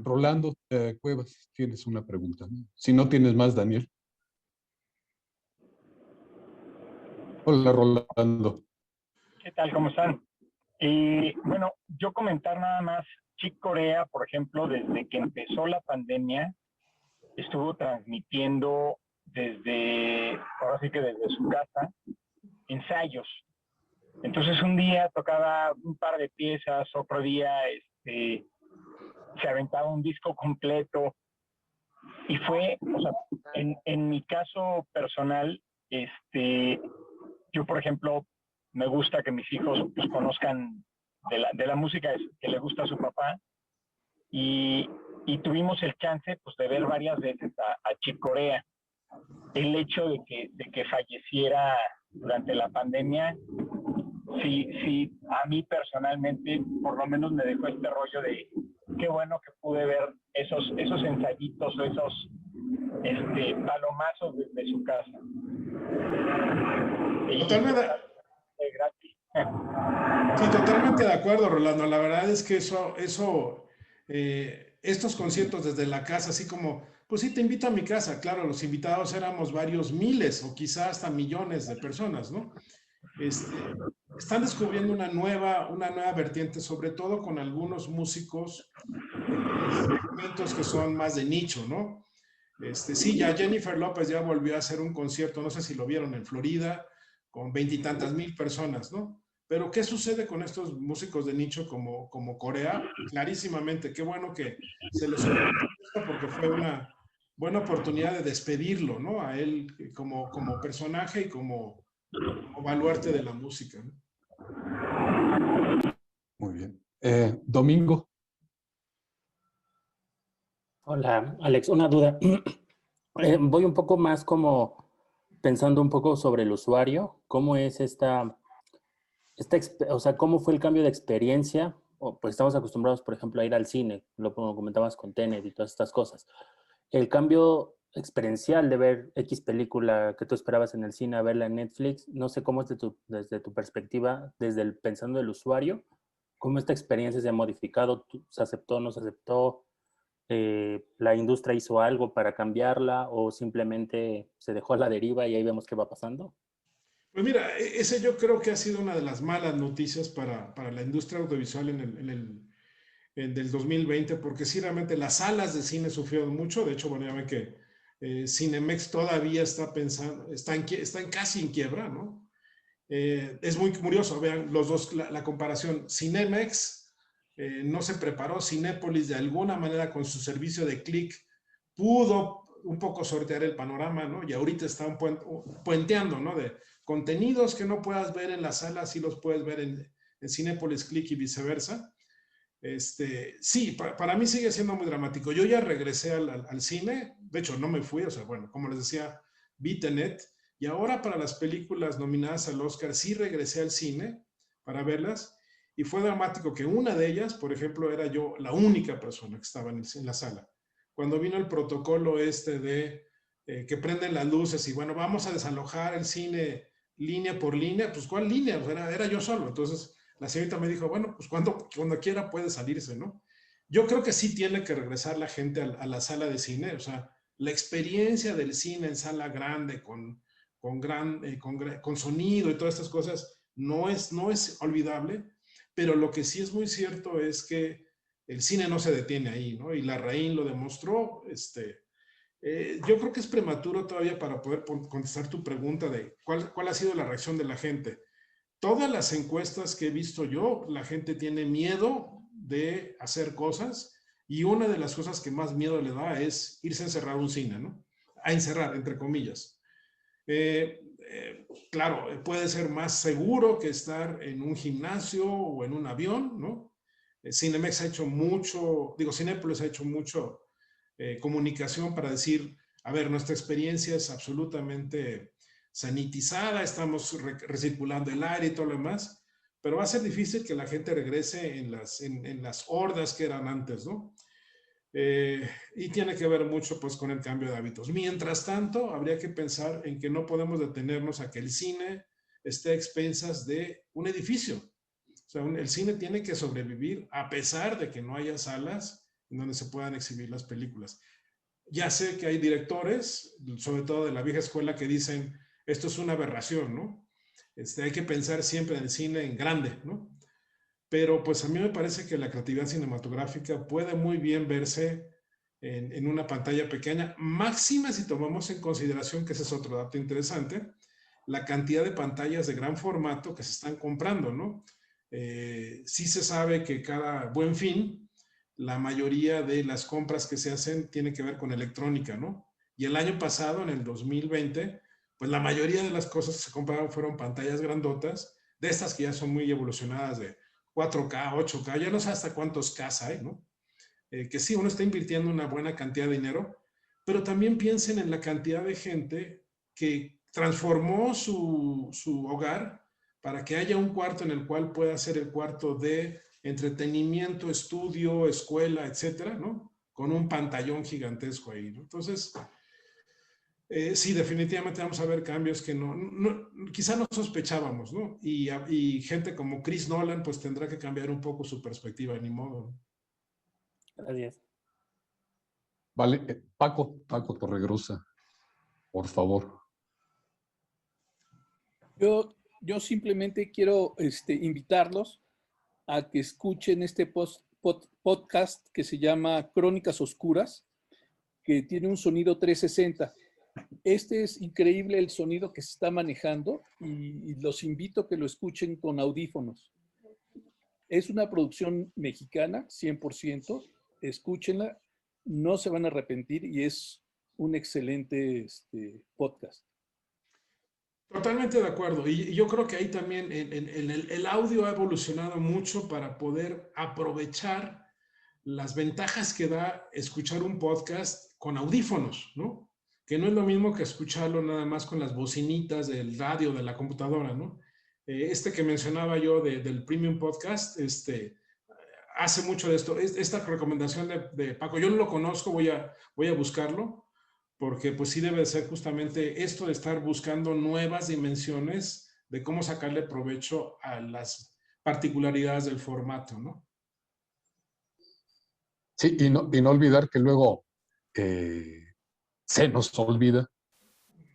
Rolando Cuevas, tienes una pregunta, ¿no? Si no tienes más, Daniel. Hola, Rolando. ¿Qué tal? ¿Cómo están? Bueno, yo comentar nada más, Chick Corea, por ejemplo, desde que empezó la pandemia, estuvo transmitiendo ahora sí que desde su casa, ensayos. Entonces un día tocaba un par de piezas, otro día se aventaba un disco completo. Y fue, o sea, en mi caso personal, yo, por ejemplo, me gusta que mis hijos pues, conozcan de la música que le gusta a su papá y tuvimos el chance pues, de ver varias veces a Chick Corea. El hecho de que falleciera durante la pandemia, sí, a mí personalmente por lo menos me dejó este rollo de qué bueno que pude ver esos ensayitos o esos palomazos desde su casa. Totalmente. Gratis. Sí, totalmente de acuerdo, Rolando. La verdad es que estos conciertos desde la casa, así como, pues sí, te invito a mi casa. Claro, los invitados éramos varios miles o quizás hasta millones de personas, ¿no? Están descubriendo una nueva vertiente, sobre todo con algunos músicos segmentos que son más de nicho, ¿no? Sí, ya Jennifer López ya volvió a hacer un concierto, no sé si lo vieron en Florida, con 20 y tantas mil personas, ¿no? Pero ¿qué sucede con estos músicos de nicho como Corea? Clarísimamente, qué bueno que se les ocurrió esto porque fue una buena oportunidad de despedirlo, ¿no? A él como personaje y como baluarte de la música, ¿no? Muy bien. Domingo. Hola, Alex, una duda. Voy un poco más como pensando un poco sobre el usuario, cómo es o sea, cómo fue el cambio de experiencia. Pues estamos acostumbrados, por ejemplo, a ir al cine, lo como comentabas con Tenet y todas estas cosas. El cambio experiencial de ver X película que tú esperabas en el cine a verla en Netflix. No sé cómo es desde tu perspectiva, pensando el usuario, cómo esta experiencia se ha modificado, se aceptó, no se aceptó, la industria hizo algo para cambiarla o simplemente se dejó a la deriva y ahí vemos qué va pasando. Pues mira, ese yo creo que ha sido una de las malas noticias para la industria audiovisual en del 2020, porque sí, realmente las salas de cine sufrieron mucho. De hecho, bueno, ya ven que Cinemex todavía está pensando, está casi en quiebra, ¿no? Es muy curioso, vean los dos, la comparación. Cinemex no se preparó, Cinépolis de alguna manera con su servicio de click pudo un poco sortear el panorama, ¿no? Y ahorita están puenteando, ¿no? De contenidos que no puedas ver en la sala, sí los puedes ver en Cinépolis Click y viceversa. Sí, para mí sigue siendo muy dramático. Yo ya regresé al cine, de hecho no me fui, o sea, bueno, como les decía, vi Tenet, y ahora para las películas nominadas al Oscar sí regresé al cine para verlas, y fue dramático que una de ellas, por ejemplo, era yo la única persona que estaba en la sala. Cuando vino el protocolo de que prenden las luces y bueno, vamos a desalojar el cine línea por línea, pues ¿cuál línea? Pues era yo solo, entonces la señorita me dijo, bueno, pues cuando quiera puede salirse, ¿no? Yo creo que sí tiene que regresar la gente a la sala de cine, o sea, la experiencia del cine en sala grande, con sonido y todas estas cosas, no es olvidable, pero lo que sí es muy cierto es que el cine no se detiene ahí, ¿no? Y Larraín lo demostró, yo creo que es prematuro todavía para poder contestar tu pregunta de cuál ha sido la reacción de la gente. Todas las encuestas que he visto yo, la gente tiene miedo de hacer cosas y una de las cosas que más miedo le da es irse a encerrar a un cine, ¿no? A encerrar, entre comillas. Claro, puede ser más seguro que estar en un gimnasio o en un avión, ¿no? Cinemex ha hecho mucho, Cinépolis ha hecho mucho comunicación para decir, a ver, nuestra experiencia es absolutamente sanitizada, estamos recirculando el aire y todo lo demás, pero va a ser difícil que la gente regrese en las hordas que eran antes, ¿no? Y tiene que ver mucho pues con el cambio de hábitos. Mientras tanto, habría que pensar en que no podemos detenernos a que el cine esté a expensas de un edificio. O sea, el cine tiene que sobrevivir a pesar de que no haya salas en donde se puedan exhibir las películas. Ya sé que hay directores, sobre todo de la vieja escuela, que dicen, esto es una aberración, ¿no? Hay que pensar siempre en el cine en grande, ¿no? Pero pues a mí me parece que la creatividad cinematográfica puede muy bien verse en una pantalla pequeña, máxima si tomamos en consideración, que ese es otro dato interesante, la cantidad de pantallas de gran formato que se están comprando, ¿no? Sí se sabe que cada Buen Fin, la mayoría de las compras que se hacen tiene que ver con electrónica, ¿no? Y el año pasado, en el 2020, pues la mayoría de las cosas que se compraron fueron pantallas grandotas, de estas que ya son muy evolucionadas de 4K, 8K, ya no sé hasta cuántos K hay, ¿no? Que sí, uno está invirtiendo una buena cantidad de dinero, pero también piensen en la cantidad de gente que transformó su hogar para que haya un cuarto en el cual pueda ser el cuarto de entretenimiento, estudio, escuela, etcétera, ¿no? Con un pantallón gigantesco ahí, ¿no? Entonces, sí, definitivamente vamos a ver cambios que quizá no sospechábamos, ¿no? Y gente como Chris Nolan, pues tendrá que cambiar un poco su perspectiva, ni modo. Gracias. Vale, Paco Torregrosa, por favor. Yo simplemente quiero invitarlos a que escuchen este podcast que se llama Crónicas Oscuras, que tiene un sonido 360. Es increíble el sonido que se está manejando y los invito a que lo escuchen con audífonos. Es una producción mexicana, 100%. Escúchenla, no se van a arrepentir y es un excelente podcast. Totalmente de acuerdo. Y yo creo que ahí también el audio ha evolucionado mucho para poder aprovechar las ventajas que da escuchar un podcast con audífonos, ¿no? Que no es lo mismo que escucharlo nada más con las bocinitas del radio, de la computadora, ¿no? Que mencionaba yo del Premium Podcast, hace mucho de esto. Esta recomendación de Paco, yo no lo conozco, voy a buscarlo, porque pues sí debe de ser justamente esto de estar buscando nuevas dimensiones de cómo sacarle provecho a las particularidades del formato, ¿no? Sí, y no olvidar que luego se nos olvida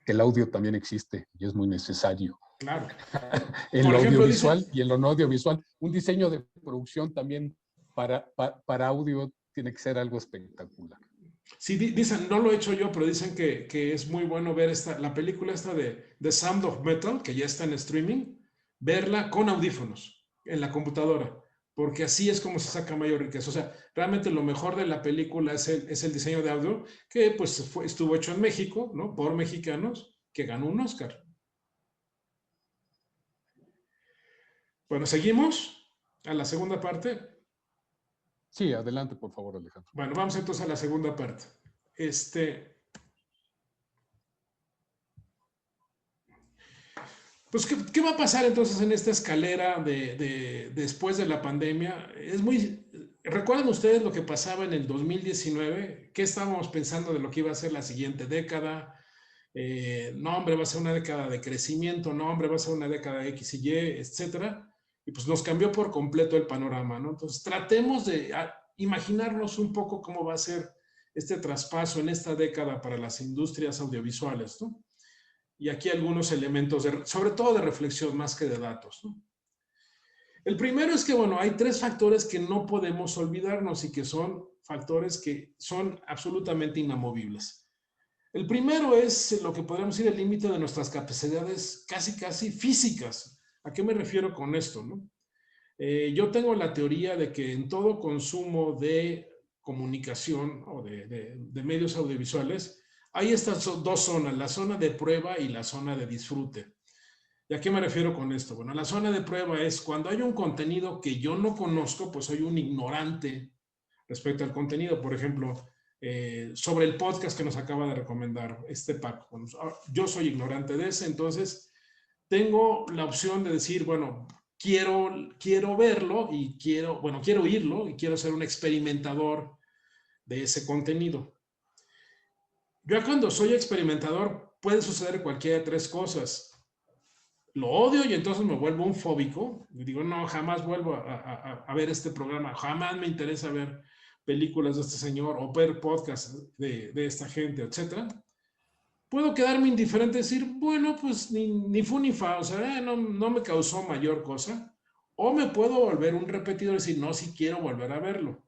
que el audio también existe y es muy necesario. Claro. En Por lo ejemplo, audiovisual dice, y en lo no audiovisual. Un diseño de producción también para audio tiene que ser algo espectacular. sí, dicen, no lo he hecho yo, pero dicen que es muy bueno ver la película esta de The Sound of Metal, que ya está en streaming, verla con audífonos en la computadora, porque así es como se saca mayor riqueza. O sea, realmente lo mejor de la película es el diseño de audio, que pues estuvo hecho en México, ¿no? Por mexicanos, que ganó un Oscar. Bueno, seguimos a la segunda parte. Sí, adelante, por favor, Alejandro. Bueno, vamos entonces a la segunda parte. Pues, ¿qué va a pasar entonces en esta escalera después de la pandemia? ¿Recuerdan ustedes lo que pasaba en el 2019? ¿Qué estábamos pensando de lo que iba a ser la siguiente década? No, hombre, va a ser una década de crecimiento, no, hombre, va a ser una década de X y Y, etcétera. Y pues nos cambió por completo el panorama, ¿no? Entonces, tratemos de imaginarnos un poco cómo va a ser este traspaso en esta década para las industrias audiovisuales, ¿no? Y aquí algunos elementos, sobre todo de reflexión más que de datos, ¿no? El primero es que, bueno, hay tres factores que no podemos olvidarnos y que son factores que son absolutamente inamovibles. El primero es lo que podríamos decir el límite de nuestras capacidades casi físicas. ¿A qué me refiero con esto, no? Yo tengo la teoría de que en todo consumo de comunicación o de medios audiovisuales, hay estas dos zonas, la zona de prueba y la zona de disfrute. ¿Y a qué me refiero con esto? Bueno, la zona de prueba es cuando hay un contenido que yo no conozco, pues soy un ignorante respecto al contenido. Por ejemplo, sobre el podcast que nos acaba de recomendar Paco. Bueno, yo soy ignorante de ese, entonces tengo la opción de decir, bueno, quiero verlo y quiero oírlo y quiero ser un experimentador de ese contenido. Yo cuando soy experimentador puede suceder cualquiera de tres cosas. Lo odio y entonces me vuelvo un fóbico. Y digo, no, jamás vuelvo a ver este programa, jamás me interesa ver películas de este señor o ver podcasts de esta gente, etcétera. Puedo quedarme indiferente y decir, bueno, pues ni fu ni fa, o sea, no me causó mayor cosa. O me puedo volver un repetidor y decir, no, si quiero volver a verlo.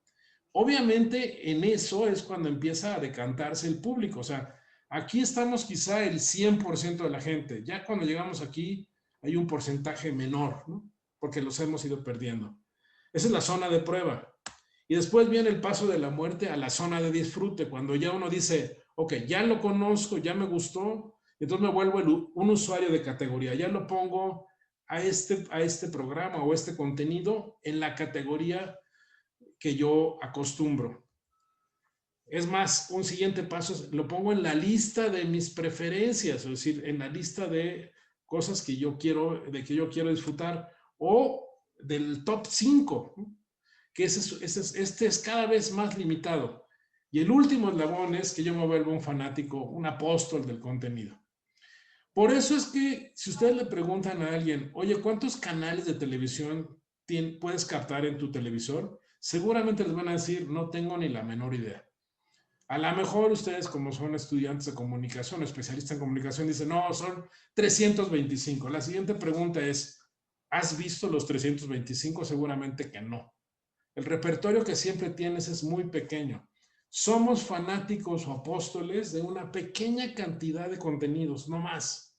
Obviamente en eso es cuando empieza a decantarse el público, o sea, aquí estamos quizá el 100% de la gente, ya cuando llegamos aquí hay un porcentaje menor, ¿no? Porque los hemos ido perdiendo. Esa es la zona de prueba. Y después viene el paso de la muerte a la zona de disfrute, cuando ya uno dice, ok, ya lo conozco, ya me gustó, entonces me vuelvo un usuario de categoría, ya lo pongo a este programa o este contenido en la categoría que yo acostumbro. Es más, un siguiente paso es, lo pongo en la lista de mis preferencias, es decir, en la lista de cosas que yo quiero disfrutar o del top 5, ¿no? Que este es cada vez más limitado. Y el último eslabón es que yo me vuelvo un fanático, un apóstol del contenido. Por eso es que si ustedes le preguntan a alguien, oye, ¿cuántos canales de televisión puedes captar en tu televisor? Seguramente les van a decir, no tengo ni la menor idea. A lo mejor ustedes, como son estudiantes de comunicación, especialistas en comunicación, dicen, no, son 325. La siguiente pregunta es, ¿has visto los 325? Seguramente que no. El repertorio que siempre tienes es muy pequeño. Somos fanáticos o apóstoles de una pequeña cantidad de contenidos, no más.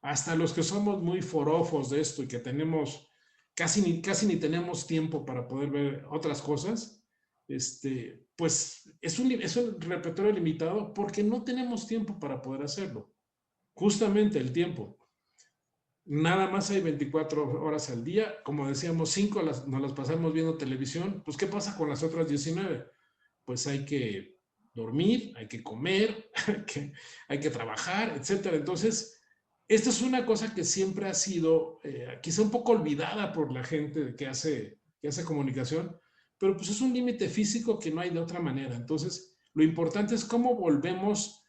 Hasta los que somos muy forofos de esto y que tenemos, casi ni tenemos tiempo para poder ver otras cosas, pues es un repertorio limitado porque no tenemos tiempo para poder hacerlo. Justamente el tiempo. Nada más hay 24 horas al día. Como decíamos, 5 nos las pasamos viendo televisión. Pues, ¿qué pasa con las otras 19? Pues hay que dormir, hay que comer, hay que trabajar, etcétera. Entonces, esta es una cosa que siempre ha sido quizá un poco olvidada por la gente que hace comunicación, pero pues es un límite físico que no hay de otra manera. Entonces, lo importante es cómo volvemos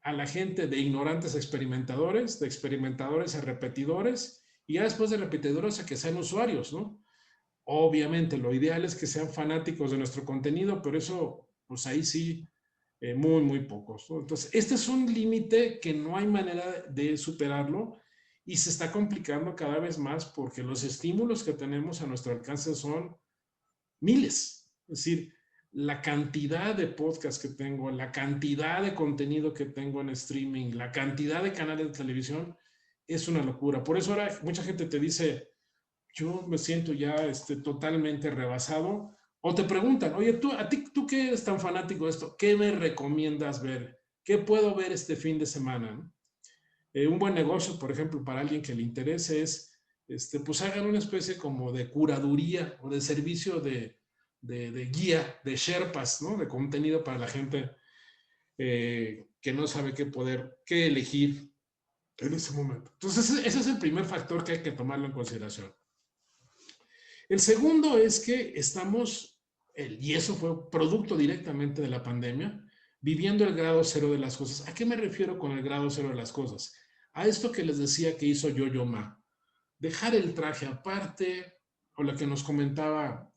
a la gente de ignorantes a experimentadores, de experimentadores a repetidores, y ya después de repetidores a que sean usuarios, ¿no? Obviamente, lo ideal es que sean fanáticos de nuestro contenido, pero eso, pues ahí sí, muy, muy pocos, ¿no? Entonces, este es un límite que no hay manera de superarlo y se está complicando cada vez más porque los estímulos que tenemos a nuestro alcance son miles. Es decir, la cantidad de podcasts que tengo, la cantidad de contenido que tengo en streaming, la cantidad de canales de televisión, es una locura. Por eso ahora mucha gente te dice, yo me siento ya totalmente rebasado. O te preguntan, oye, ¿tú qué eres tan fanático de esto? ¿Qué me recomiendas ver? ¿Qué puedo ver este fin de semana? ¿No? Un buen negocio, por ejemplo, para alguien que le interese es, pues hagan una especie como de curaduría o de servicio de guía, de sherpas, ¿no? De contenido para la gente que no sabe qué elegir en ese momento. Entonces, ese es el primer factor que hay que tomarlo en consideración. El segundo es que estamos, y eso fue producto directamente de la pandemia, viviendo el grado cero de las cosas. ¿A qué me refiero con el grado cero de las cosas? A esto que les decía que hizo Yo-Yo Ma. Dejar el traje aparte, o lo que nos comentaba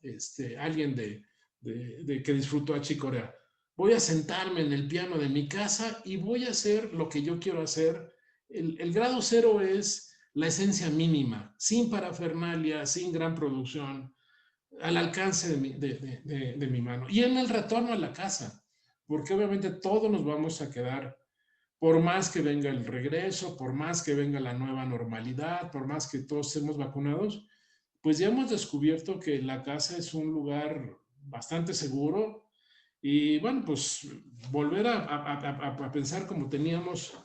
alguien que disfrutó a Chick Corea. Voy a sentarme en el piano de mi casa y voy a hacer lo que yo quiero hacer. El grado cero es la esencia mínima, sin parafernalia, sin gran producción, al alcance de mi mano. Y en el retorno a la casa, porque obviamente todos nos vamos a quedar, por más que venga el regreso, por más que venga la nueva normalidad, por más que todos estemos vacunados, pues ya hemos descubierto que la casa es un lugar bastante seguro y bueno, pues volver a pensar como teníamos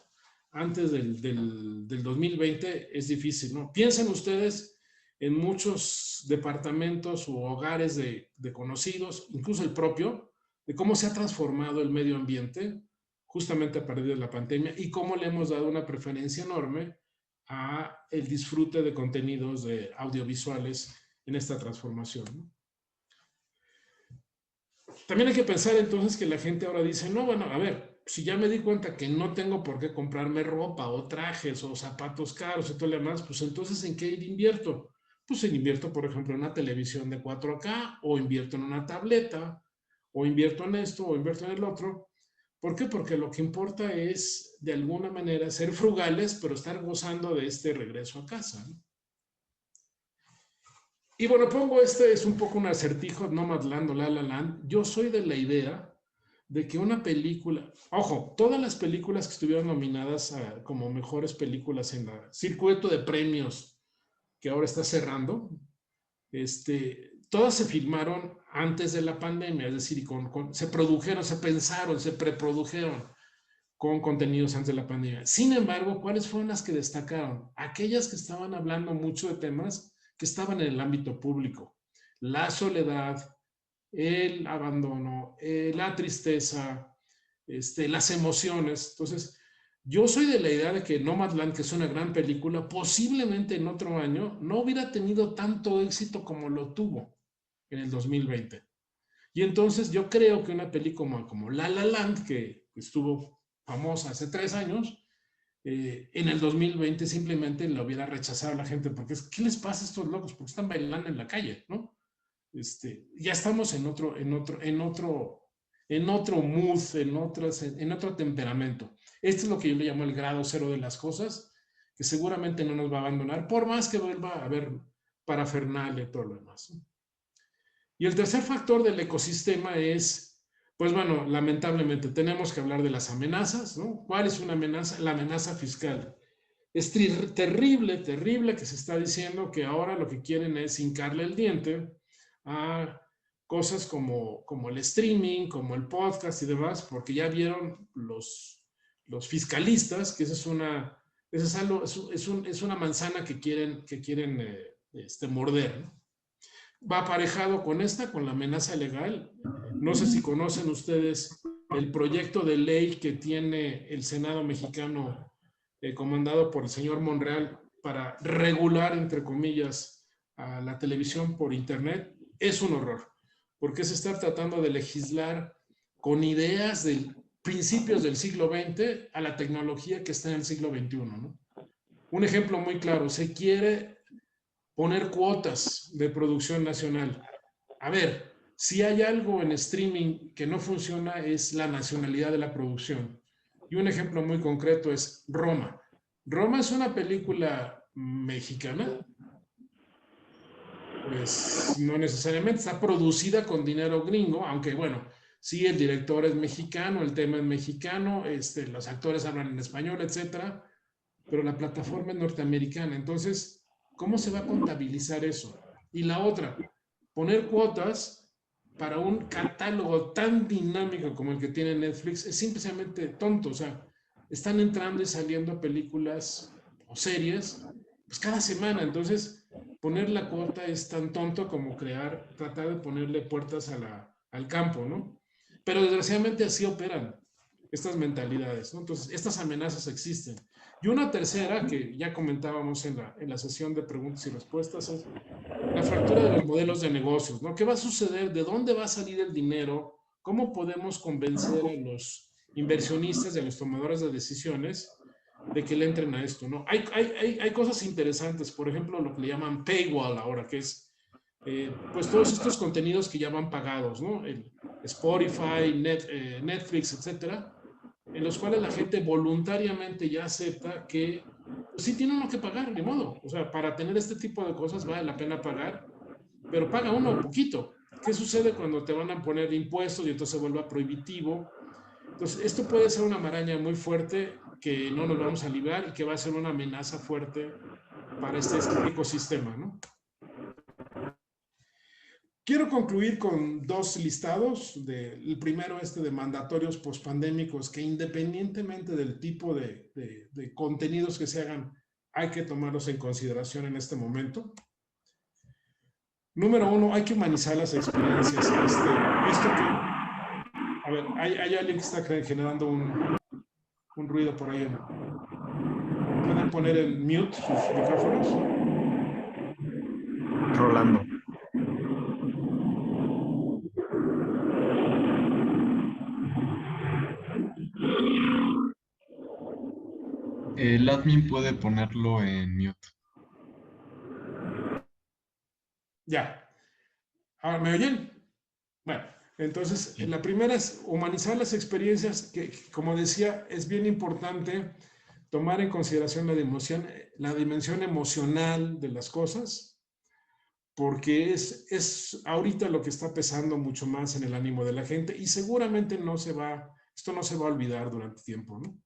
antes del 2020 es difícil, ¿no? Piensen ustedes en muchos departamentos u hogares de conocidos, incluso el propio, de cómo se ha transformado el medio ambiente justamente a partir de la pandemia y cómo le hemos dado una preferencia enorme a el disfrute de contenidos de audiovisuales en esta transformación, ¿no? También hay que pensar entonces que la gente ahora dice, no, bueno, a ver, si ya me di cuenta que no tengo por qué comprarme ropa o trajes o zapatos caros y todo lo demás, pues entonces ¿en qué invierto? Pues invierto, por ejemplo, en una televisión de 4K o invierto en una tableta o invierto en esto o invierto en el otro. ¿Por qué? Porque lo que importa es, de alguna manera, ser frugales, pero estar gozando de este regreso a casa, ¿no? Y bueno, es un poco un acertijo, Nomadland o La La Land. Yo soy de la idea de que una película, ojo, todas las películas que estuvieron nominadas como mejores películas en el circuito de premios que ahora está cerrando, todas se filmaron antes de la pandemia, es decir, se produjeron, se pensaron, se preprodujeron con contenidos antes de la pandemia. Sin embargo, ¿cuáles fueron las que destacaron? Aquellas que estaban hablando mucho de temas que estaban en el ámbito público. La soledad, el abandono, la tristeza, las emociones. Entonces, yo soy de la idea de que Nomadland, que es una gran película, posiblemente en otro año no hubiera tenido tanto éxito como lo tuvo en el 2020. Y entonces yo creo que una película como La La Land, que estuvo famosa hace 3 años, en el 2020 simplemente la hubiera rechazado a la gente, porque ¿qué les pasa a estos locos? Porque están bailando en la calle, ¿no? Ya estamos en otro mood, en otro temperamento. Esto es lo que yo le llamo el grado cero de las cosas, que seguramente no nos va a abandonar, por más que vuelva a haber parafernalia y todo lo demás, ¿no? Y el tercer factor del ecosistema es, pues bueno, lamentablemente tenemos que hablar de las amenazas, ¿no? ¿Cuál es una amenaza? La amenaza fiscal. Es terrible, terrible que se está diciendo que ahora lo que quieren es hincarle el diente a cosas como el streaming, como el podcast y demás, porque ya vieron los fiscalistas que es una manzana que quieren morder, ¿no? Va aparejado con la amenaza legal. No sé si conocen ustedes el proyecto de ley que tiene el Senado mexicano, comandado por el señor Monreal, para regular, entre comillas, a la televisión por internet. Es un horror, porque se está tratando de legislar con ideas principios del siglo XX a la tecnología que está en el siglo XXI, ¿no? Un ejemplo muy claro, se quiere poner cuotas de producción nacional. A ver, si hay algo en streaming que no funciona es la nacionalidad de la producción. Y un ejemplo muy concreto es Roma. Roma es una película mexicana, pues no necesariamente, está producida con dinero gringo, aunque bueno, sí, el director es mexicano, el tema es mexicano, los actores hablan en español, etcétera, pero la plataforma es norteamericana. Entonces, ¿cómo se va a contabilizar eso? Y la otra, poner cuotas para un catálogo tan dinámico como el que tiene Netflix es simplemente tonto. O sea, están entrando y saliendo películas o series pues cada semana. Entonces, poner la cuota es tan tonto como tratar de ponerle puertas al campo, ¿no? Pero desgraciadamente así operan estas mentalidades, ¿no? Entonces, estas amenazas existen. Y una tercera, que ya comentábamos en la sesión de preguntas y respuestas, es la fractura de los modelos de negocios, ¿no? ¿Qué va a suceder? ¿De dónde va a salir el dinero? ¿Cómo podemos convencer a los inversionistas y a los tomadores de decisiones de que le entren a esto, ¿no? Hay cosas interesantes, por ejemplo, lo que le llaman paywall ahora, que es pues todos estos contenidos que ya van pagados, ¿no? El Spotify, Netflix, etcétera, en los cuales la gente voluntariamente ya acepta que pues, sí tiene uno que pagar, de modo. O sea, para tener este tipo de cosas vale la pena pagar, pero paga uno poquito. ¿Qué sucede cuando te van a poner impuestos y entonces se vuelve prohibitivo? Entonces, esto puede ser una maraña muy fuerte que no nos vamos a librar y que va a ser una amenaza fuerte para este ecosistema, ¿no? Quiero concluir con dos listados. El primero, de mandatorios pospandémicos, que independientemente del tipo de contenidos que se hagan, hay que tomarlos en consideración en este momento. Número uno, hay que humanizar las experiencias. A ver, hay alguien que está generando un ruido por ahí. ¿Pueden poner en mute sus micrófonos? Rolando. El admin puede ponerlo en mute. Ya. Ahora, ¿me oyen? Bueno, entonces, la primera es humanizar las experiencias, que como decía, es bien importante tomar en consideración la dimensión emocional de las cosas, porque es ahorita lo que está pesando mucho más en el ánimo de la gente y seguramente esto no se va a olvidar durante tiempo, ¿no?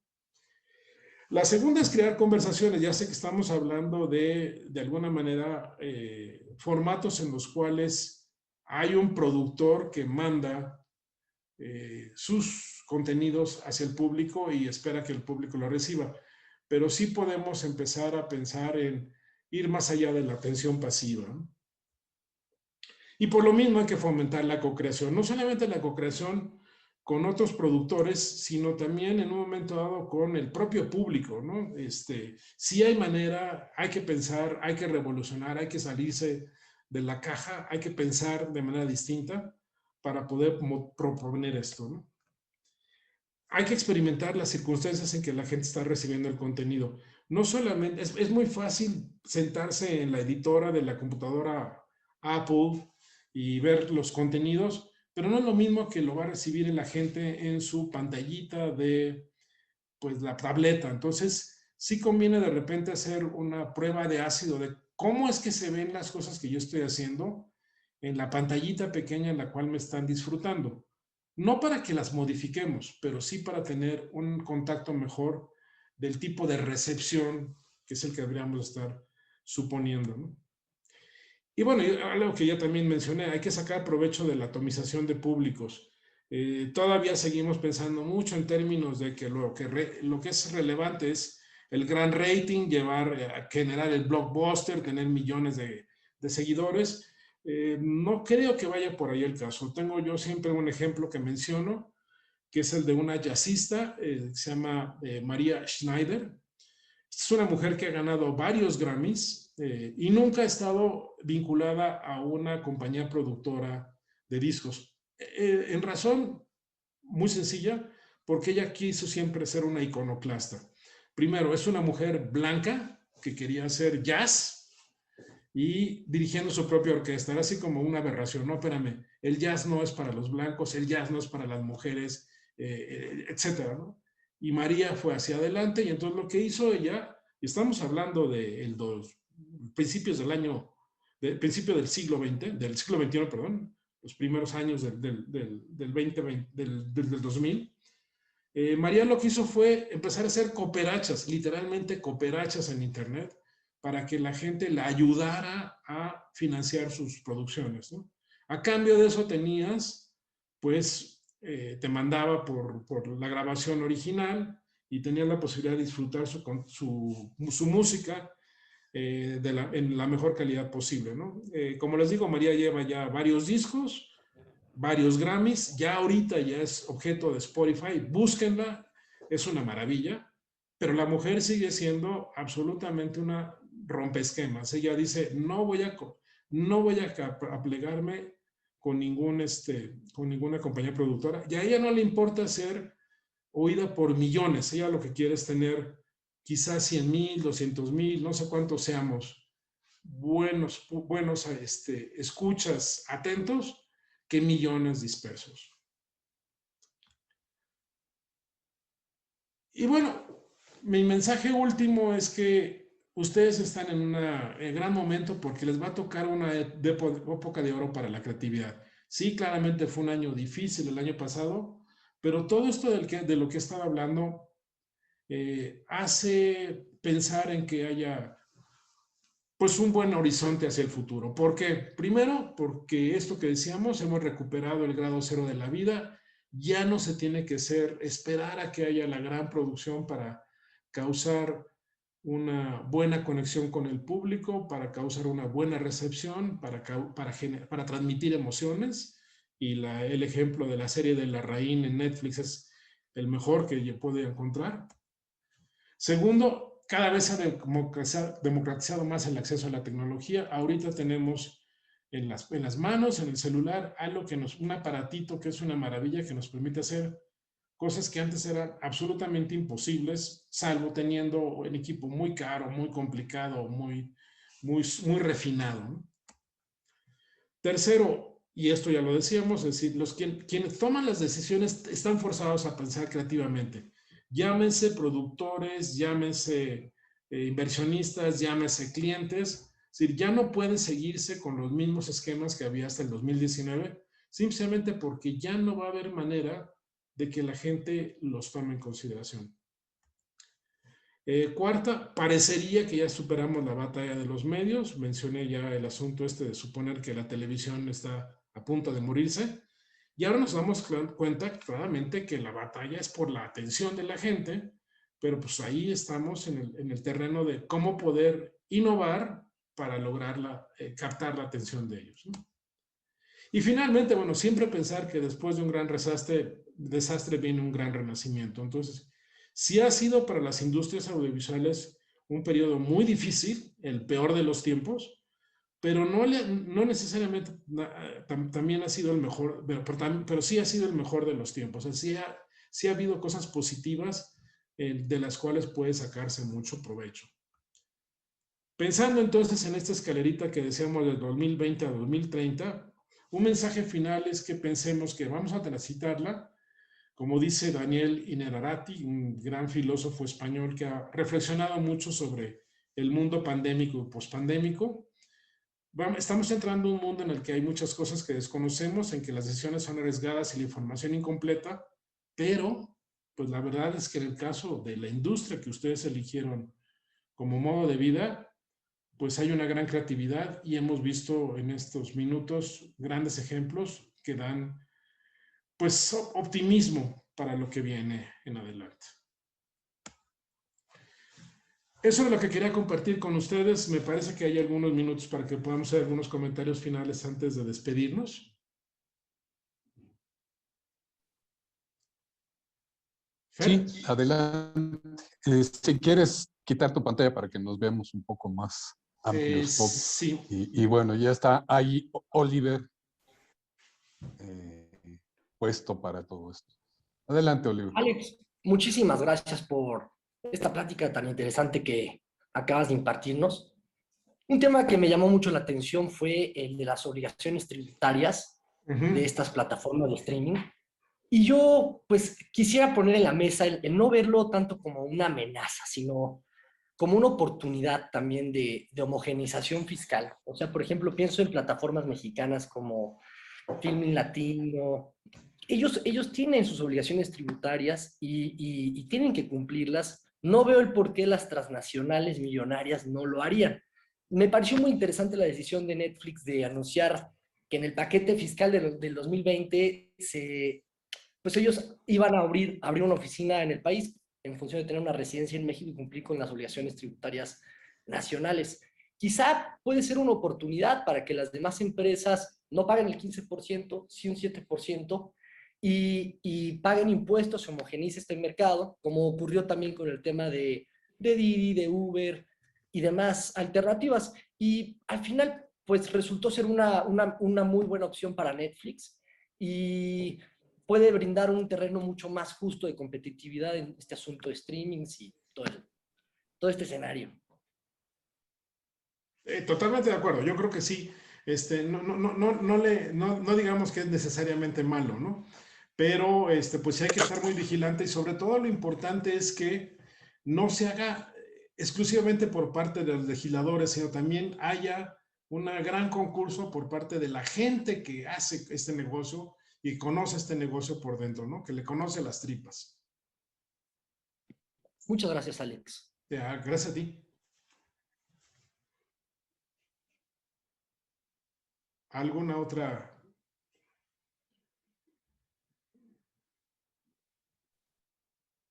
La segunda es crear conversaciones. Ya sé que estamos hablando de alguna manera, formatos en los cuales hay un productor que manda sus contenidos hacia el público y espera que el público lo reciba. Pero sí podemos empezar a pensar en ir más allá de la atención pasiva, ¿no? Y por lo mismo hay que fomentar la co-creación. No solamente la co-creación con otros productores, sino también en un momento dado con el propio público, ¿no? Sí hay manera, hay que pensar, hay que revolucionar, hay que salirse de la caja, hay que pensar de manera distinta para poder proponer esto, ¿no? Hay que experimentar las circunstancias en que la gente está recibiendo el contenido. No solamente, es muy fácil sentarse en la editora de la computadora Apple y ver los contenidos, pero no es lo mismo que lo va a recibir la gente en su pantallita de, pues, la tableta. Entonces, sí conviene de repente hacer una prueba de ácido de cómo es que se ven las cosas que yo estoy haciendo en la pantallita pequeña en la cual me están disfrutando. No para que las modifiquemos, pero sí para tener un contacto mejor del tipo de recepción que es el que deberíamos estar suponiendo, ¿no? Y bueno, algo que ya también mencioné, hay que sacar provecho de la atomización de públicos. Todavía seguimos pensando mucho en términos de que lo que es relevante es el gran rating, generar el blockbuster, tener millones de seguidores. No creo que vaya por ahí el caso. Tengo yo siempre un ejemplo que menciono, que es el de una jazzista, que se llama María Schneider. Es una mujer que ha ganado varios Grammys y nunca ha estado vinculada a una compañía productora de discos. En razón muy sencilla, porque ella quiso siempre ser una iconoclasta. Primero, es una mujer blanca que quería hacer jazz y dirigiendo su propia orquesta. Era así como una aberración. No, espérame, el jazz no es para los blancos, el jazz no es para las mujeres, etcétera, ¿no? Y María fue hacia adelante y entonces lo que hizo ella, estamos hablando de principios principio del siglo XX, del siglo XXI, perdón, los primeros años del 2000, María lo que hizo fue empezar a hacer cooperachas, literalmente cooperachas en Internet, para que la gente la ayudara a financiar sus producciones, ¿no? A cambio de eso tenías, pues, te mandaba por la grabación original y tenías la posibilidad de disfrutar su música en la mejor calidad posible, ¿no? Como les digo, María lleva ya varios discos, varios Grammys, ya ahorita ya es objeto de Spotify, búsquenla, es una maravilla, pero la mujer sigue siendo absolutamente una rompesquemas. Ella dice, no voy a plegarme con ninguna compañía productora, y a ella no le importa ser oída por millones, ella lo que quiere es tener quizás 100,000, 200,000, no sé cuántos seamos, buenos escuchas atentos, que millones dispersos. Y bueno, mi mensaje último es que ustedes están en un gran momento porque les va a tocar una época de oro para la creatividad. Sí, claramente fue un año difícil el año pasado, pero todo esto de lo que he estado hablando hace pensar en que haya pues un buen horizonte hacia el futuro. ¿Por qué? Primero, porque esto que decíamos, hemos recuperado el grado cero de la vida, ya no se tiene que esperar a que haya la gran producción para causar una buena conexión con el público, para causar una buena recepción, para transmitir emociones. Y el ejemplo de la serie de Larraín en Netflix es el mejor que yo puedo encontrar. Segundo, cada vez se ha democratizado más el acceso a la tecnología. Ahorita tenemos en las manos, en el celular, un aparatito que es una maravilla que nos permite hacer cosas que antes eran absolutamente imposibles, salvo teniendo un equipo muy caro, muy complicado, muy refinado, ¿no? Tercero, y esto ya lo decíamos, es decir, quienes toman las decisiones están forzados a pensar creativamente. Llámense productores, llámense inversionistas, llámense clientes. Es decir, ya no pueden seguirse con los mismos esquemas que había hasta el 2019, simplemente porque ya no va a haber manera de que la gente los tome en consideración. Cuarta, parecería que ya superamos la batalla de los medios. Mencioné ya el asunto de suponer que la televisión está a punto de morirse. Y ahora nos damos cuenta claramente que la batalla es por la atención de la gente, pero pues ahí estamos en el terreno de cómo poder innovar para lograr captar la atención de ellos, ¿no? Y finalmente, bueno, siempre pensar que después de un gran desastre viene un gran renacimiento. Entonces, sí ha sido para las industrias audiovisuales un periodo muy difícil, el peor de los tiempos, pero no necesariamente también ha sido el mejor, pero sí ha sido el mejor de los tiempos. O sea, sí ha habido cosas positivas de las cuales puede sacarse mucho provecho. Pensando entonces en esta escalerita que decíamos del 2020 a 2030, un mensaje final es que pensemos que vamos a transitarla, como dice Daniel Innerarity, un gran filósofo español que ha reflexionado mucho sobre el mundo pandémico y pospandémico. Estamos entrando en un mundo en el que hay muchas cosas que desconocemos, en que las decisiones son arriesgadas y la información incompleta, pero pues la verdad es que en el caso de la industria que ustedes eligieron como modo de vida, pues hay una gran creatividad y hemos visto en estos minutos grandes ejemplos que dan pues optimismo para lo que viene en adelante. Eso es lo que quería compartir con ustedes. Me parece que hay algunos minutos para que podamos hacer algunos comentarios finales antes de despedirnos. Sí, adelante. Si quieres quitar tu pantalla para que nos veamos un poco más amplios todos. Sí. Y bueno, ya está ahí Oliver puesto para todo esto. Adelante, Oliver. Alex, muchísimas gracias por esta plática tan interesante que acabas de impartirnos. Un tema que me llamó mucho la atención fue el de las obligaciones tributarias de estas plataformas de streaming. Y yo, pues, quisiera poner en la mesa el no verlo tanto como una amenaza, sino como una oportunidad también de homogeneización fiscal. O sea, por ejemplo, pienso en plataformas mexicanas como Filmin Latino. Ellos tienen sus obligaciones tributarias y tienen que cumplirlas. No veo el por qué las transnacionales millonarias no lo harían. Me pareció muy interesante la decisión de Netflix de anunciar que en el paquete fiscal del 2020 pues ellos iban a abrir una oficina en el país en función de tener una residencia en México y cumplir con las obligaciones tributarias nacionales. Quizá puede ser una oportunidad para que las demás empresas no paguen el 15%, sí un 7%, y paguen impuestos, se homogenice este mercado, como ocurrió también con el tema de Didi, de Uber y demás alternativas. Y al final, pues resultó ser una muy buena opción para Netflix y puede brindar un terreno mucho más justo de competitividad en este asunto de streamings y todo este escenario. Totalmente de acuerdo, yo creo que sí. No digamos que es necesariamente malo, ¿no? Pero pues sí hay que estar muy vigilante y sobre todo lo importante es que no se haga exclusivamente por parte de los legisladores, sino también haya un gran concurso por parte de la gente que hace este negocio y conoce este negocio por dentro, ¿no? Que le conoce las tripas. Muchas gracias, Alex. Ya, gracias a ti. ¿Alguna otra?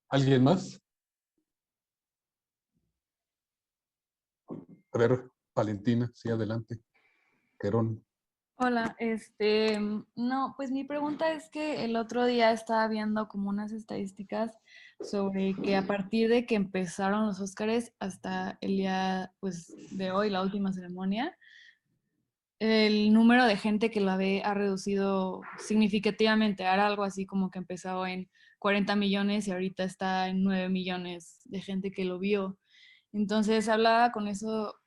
¿Alguien más? A ver, Valentina, sí, adelante. Querón. Hola, no, pues mi pregunta es que el otro día estaba viendo como unas estadísticas sobre que a partir de que empezaron los Óscares hasta el día, pues, de hoy, la última ceremonia, el número de gente que la ve ha reducido significativamente. Era algo así como que empezó en 40 millones y ahorita está en 9 millones de gente que lo vio. Entonces hablaba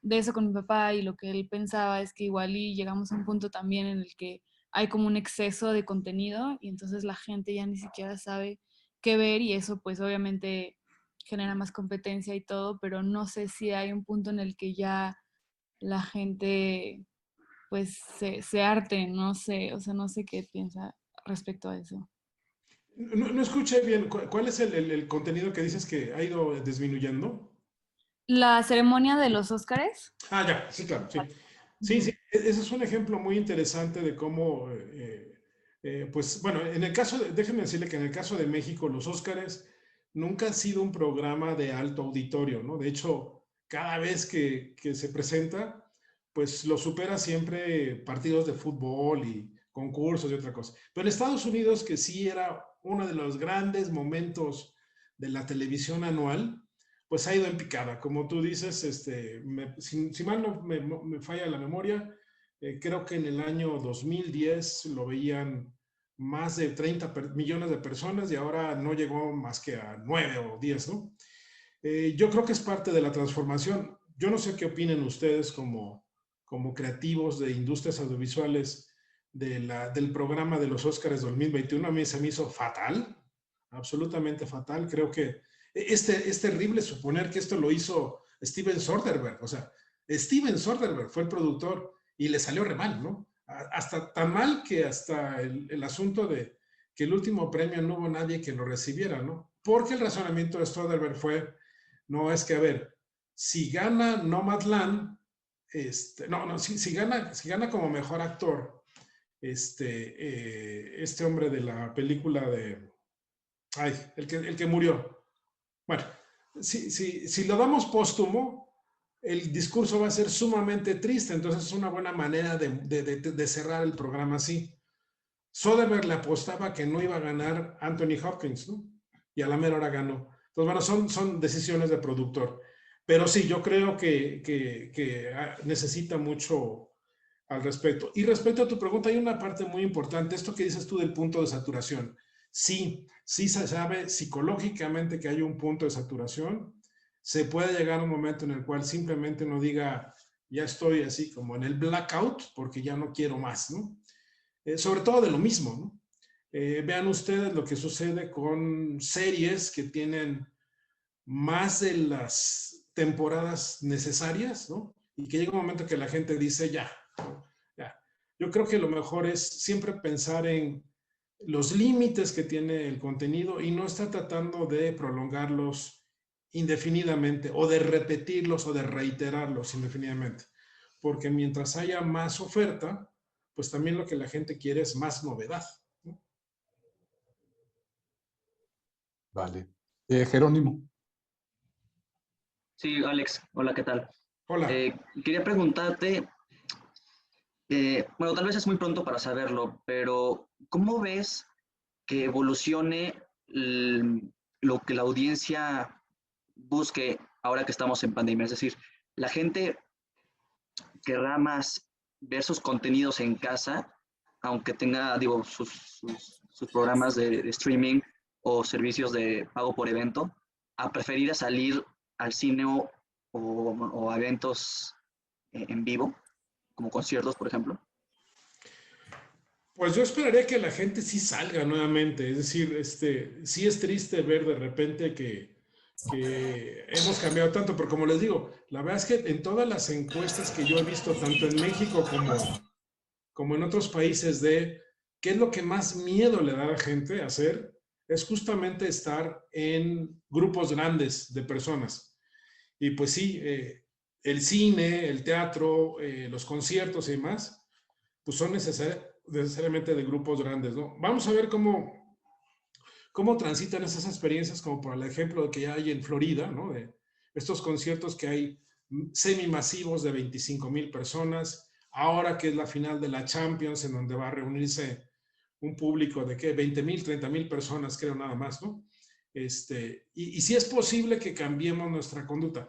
de eso con mi papá y lo que él pensaba es que igual y llegamos a un punto también en el que hay como un exceso de contenido y entonces la gente ya ni siquiera sabe qué ver y eso pues obviamente genera más competencia y todo, pero no sé si hay un punto en el que ya la gente pues se harte, no sé, o sea, no sé qué piensa respecto a eso. No escuché bien. ¿Cuál es el contenido que dices que ha ido disminuyendo? La ceremonia de los Óscares. Ah, ya, sí, claro, sí. Sí, sí, ese es un ejemplo muy interesante de cómo, pues, bueno, en el caso déjenme decirle que en el caso de México, los Óscares nunca han sido un programa de alto auditorio, ¿no? De hecho, cada vez que se presenta, pues lo supera siempre partidos de fútbol y concursos y otra cosa. Pero en Estados Unidos, que sí era uno de los grandes momentos de la televisión anual, pues ha ido en picada. Como tú dices, si mal no me falla la memoria, creo que en el año 2010 lo veían más de 30 millones de personas y ahora no llegó más que a 9 o 10, ¿no? Yo creo que es parte de la transformación. Yo no sé qué opinen ustedes como creativos de industrias audiovisuales del programa de los Óscares 2021. A mí se me hizo fatal, absolutamente fatal. Creo que es terrible suponer que esto lo hizo Steven Soderbergh. O sea, Steven Soderbergh fue el productor y le salió re mal, ¿no? Hasta tan mal que hasta el asunto de que el último premio no hubo nadie que lo recibiera, ¿no? Porque el razonamiento de Soderbergh fue, no, es que, a ver, si gana Nomadland, si gana como mejor actor, este hombre de la película de, ay, el que murió. Bueno, si lo damos póstumo, el discurso va a ser sumamente triste, entonces es una buena manera de cerrar el programa así. Soderbergh le apostaba que no iba a ganar Anthony Hopkins, ¿no? Y a la mera hora ganó. Entonces, bueno, son decisiones de productor. Pero sí, yo creo que necesita mucho al respecto. Y respecto a tu pregunta, hay una parte muy importante, esto que dices tú del punto de saturación. sí se sabe psicológicamente que hay un punto de saturación. Se puede llegar a un momento en el cual simplemente uno diga, ya estoy así como en el blackout porque ya no quiero más, ¿no? Sobre todo de lo mismo, ¿no? Vean ustedes lo que sucede con series que tienen más de las temporadas necesarias, ¿no? Y que llega un momento que la gente dice, ya, ya. Yo creo que lo mejor es siempre pensar en los límites que tiene el contenido y no estar tratando de prolongarlos indefinidamente o de repetirlos o de reiterarlos indefinidamente. Porque mientras haya más oferta, pues también lo que la gente quiere es más novedad, ¿no? Vale. Jerónimo. Sí, Alex, hola, ¿qué tal? Hola. Quería preguntarte, bueno, tal vez es muy pronto para saberlo, pero ¿cómo ves que evolucione lo que la audiencia busque ahora que estamos en pandemia? Es decir, la gente querrá más ver sus contenidos en casa, aunque tenga, digo, sus programas de streaming o servicios de pago por evento, a preferir a salir al cine o a eventos en vivo, como conciertos, por ejemplo. Pues yo esperaría que la gente sí salga nuevamente. Es decir, sí es triste ver de repente que hemos cambiado tanto, pero como les digo, la verdad es que en todas las encuestas que yo he visto, tanto en México como en otros países, de qué es lo que más miedo le da a la gente hacer, es justamente estar en grupos grandes de personas. Y pues sí, el cine, el teatro, los conciertos y demás, pues son necesariamente de grupos grandes, ¿no? Vamos a ver cómo transitan esas experiencias, como por el ejemplo que hay en Florida, ¿no? De estos conciertos que hay semimasivos de 25,000 personas, ahora que es la final de la Champions, en donde va a reunirse un público de, ¿qué? 20,000, 30,000 personas, creo, nada más, ¿no? Y sí es posible que cambiemos nuestra conducta.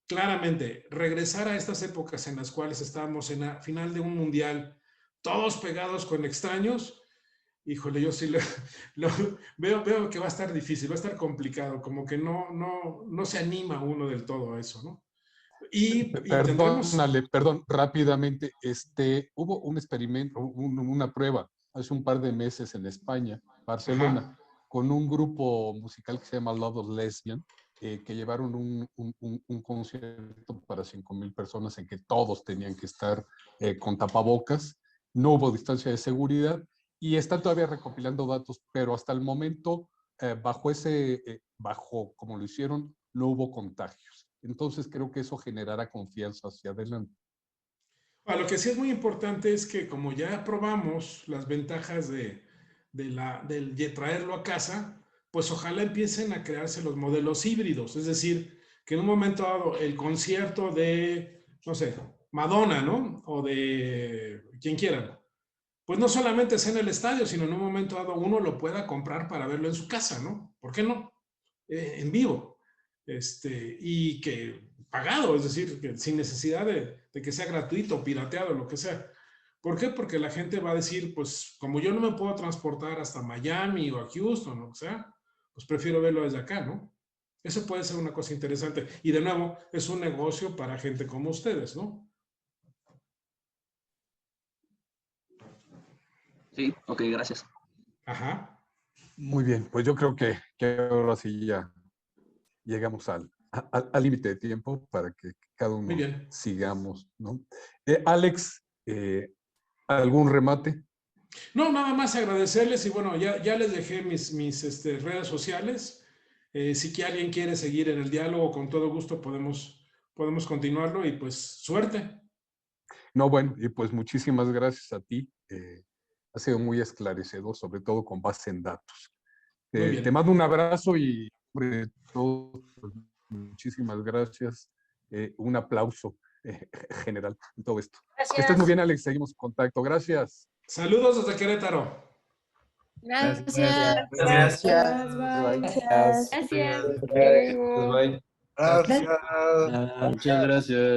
Claramente, regresar a estas épocas en las cuales estábamos en la final de un mundial, todos pegados con extraños, híjole, yo sí veo que va a estar difícil, va a estar complicado, como que no se anima uno del todo a eso, ¿no? Y tendremos... Perdón, rápidamente, hubo un experimento, una prueba hace un par de meses en España, Barcelona, Ajá. con un grupo musical que se llama Love of Lesbian, que llevaron un concierto para 5,000 personas en que todos tenían que estar con tapabocas, no hubo distancia de seguridad y están todavía recopilando datos, pero hasta el momento, bajo como lo hicieron, no hubo contagios. Entonces creo que eso generará confianza hacia adelante. Lo que sí es muy importante es que como ya probamos las ventajas de traerlo a casa, pues ojalá empiecen a crearse los modelos híbridos. Es decir, que en un momento dado el concierto de, no sé, Madonna, ¿no? O de quien quiera, pues no solamente sea en el estadio, sino en un momento dado uno lo pueda comprar para verlo en su casa, ¿no? ¿Por qué no? En vivo. Y que pagado, es decir, que sin necesidad de que sea gratuito, pirateado, lo que sea. ¿Por qué? Porque la gente va a decir, pues como yo no me puedo transportar hasta Miami o a Houston, o lo que sea, pues prefiero verlo desde acá, ¿no? Eso puede ser una cosa interesante. Y de nuevo, es un negocio para gente como ustedes, ¿no? Sí, ok, gracias. Ajá. Muy bien, pues yo creo que ahora sí ya llegamos al límite de tiempo para que cada uno sigamos, ¿no? Alex, ¿algún remate? No, nada más agradecerles y bueno, ya les dejé mis redes sociales. Si que alguien quiere seguir en el diálogo, con todo gusto podemos continuarlo y pues suerte. No, bueno, y pues muchísimas gracias a ti. Ha sido muy esclarecedor, sobre todo con base en datos. Te mando un abrazo y sobre todo, pues, muchísimas gracias. Un aplauso general en todo esto. Gracias. Que estés muy bien, Alex. Seguimos en contacto. Gracias. Saludos desde Querétaro. Gracias. Gracias. Bye. Gracias. Gracias. Bye. Gracias. Muchas gracias.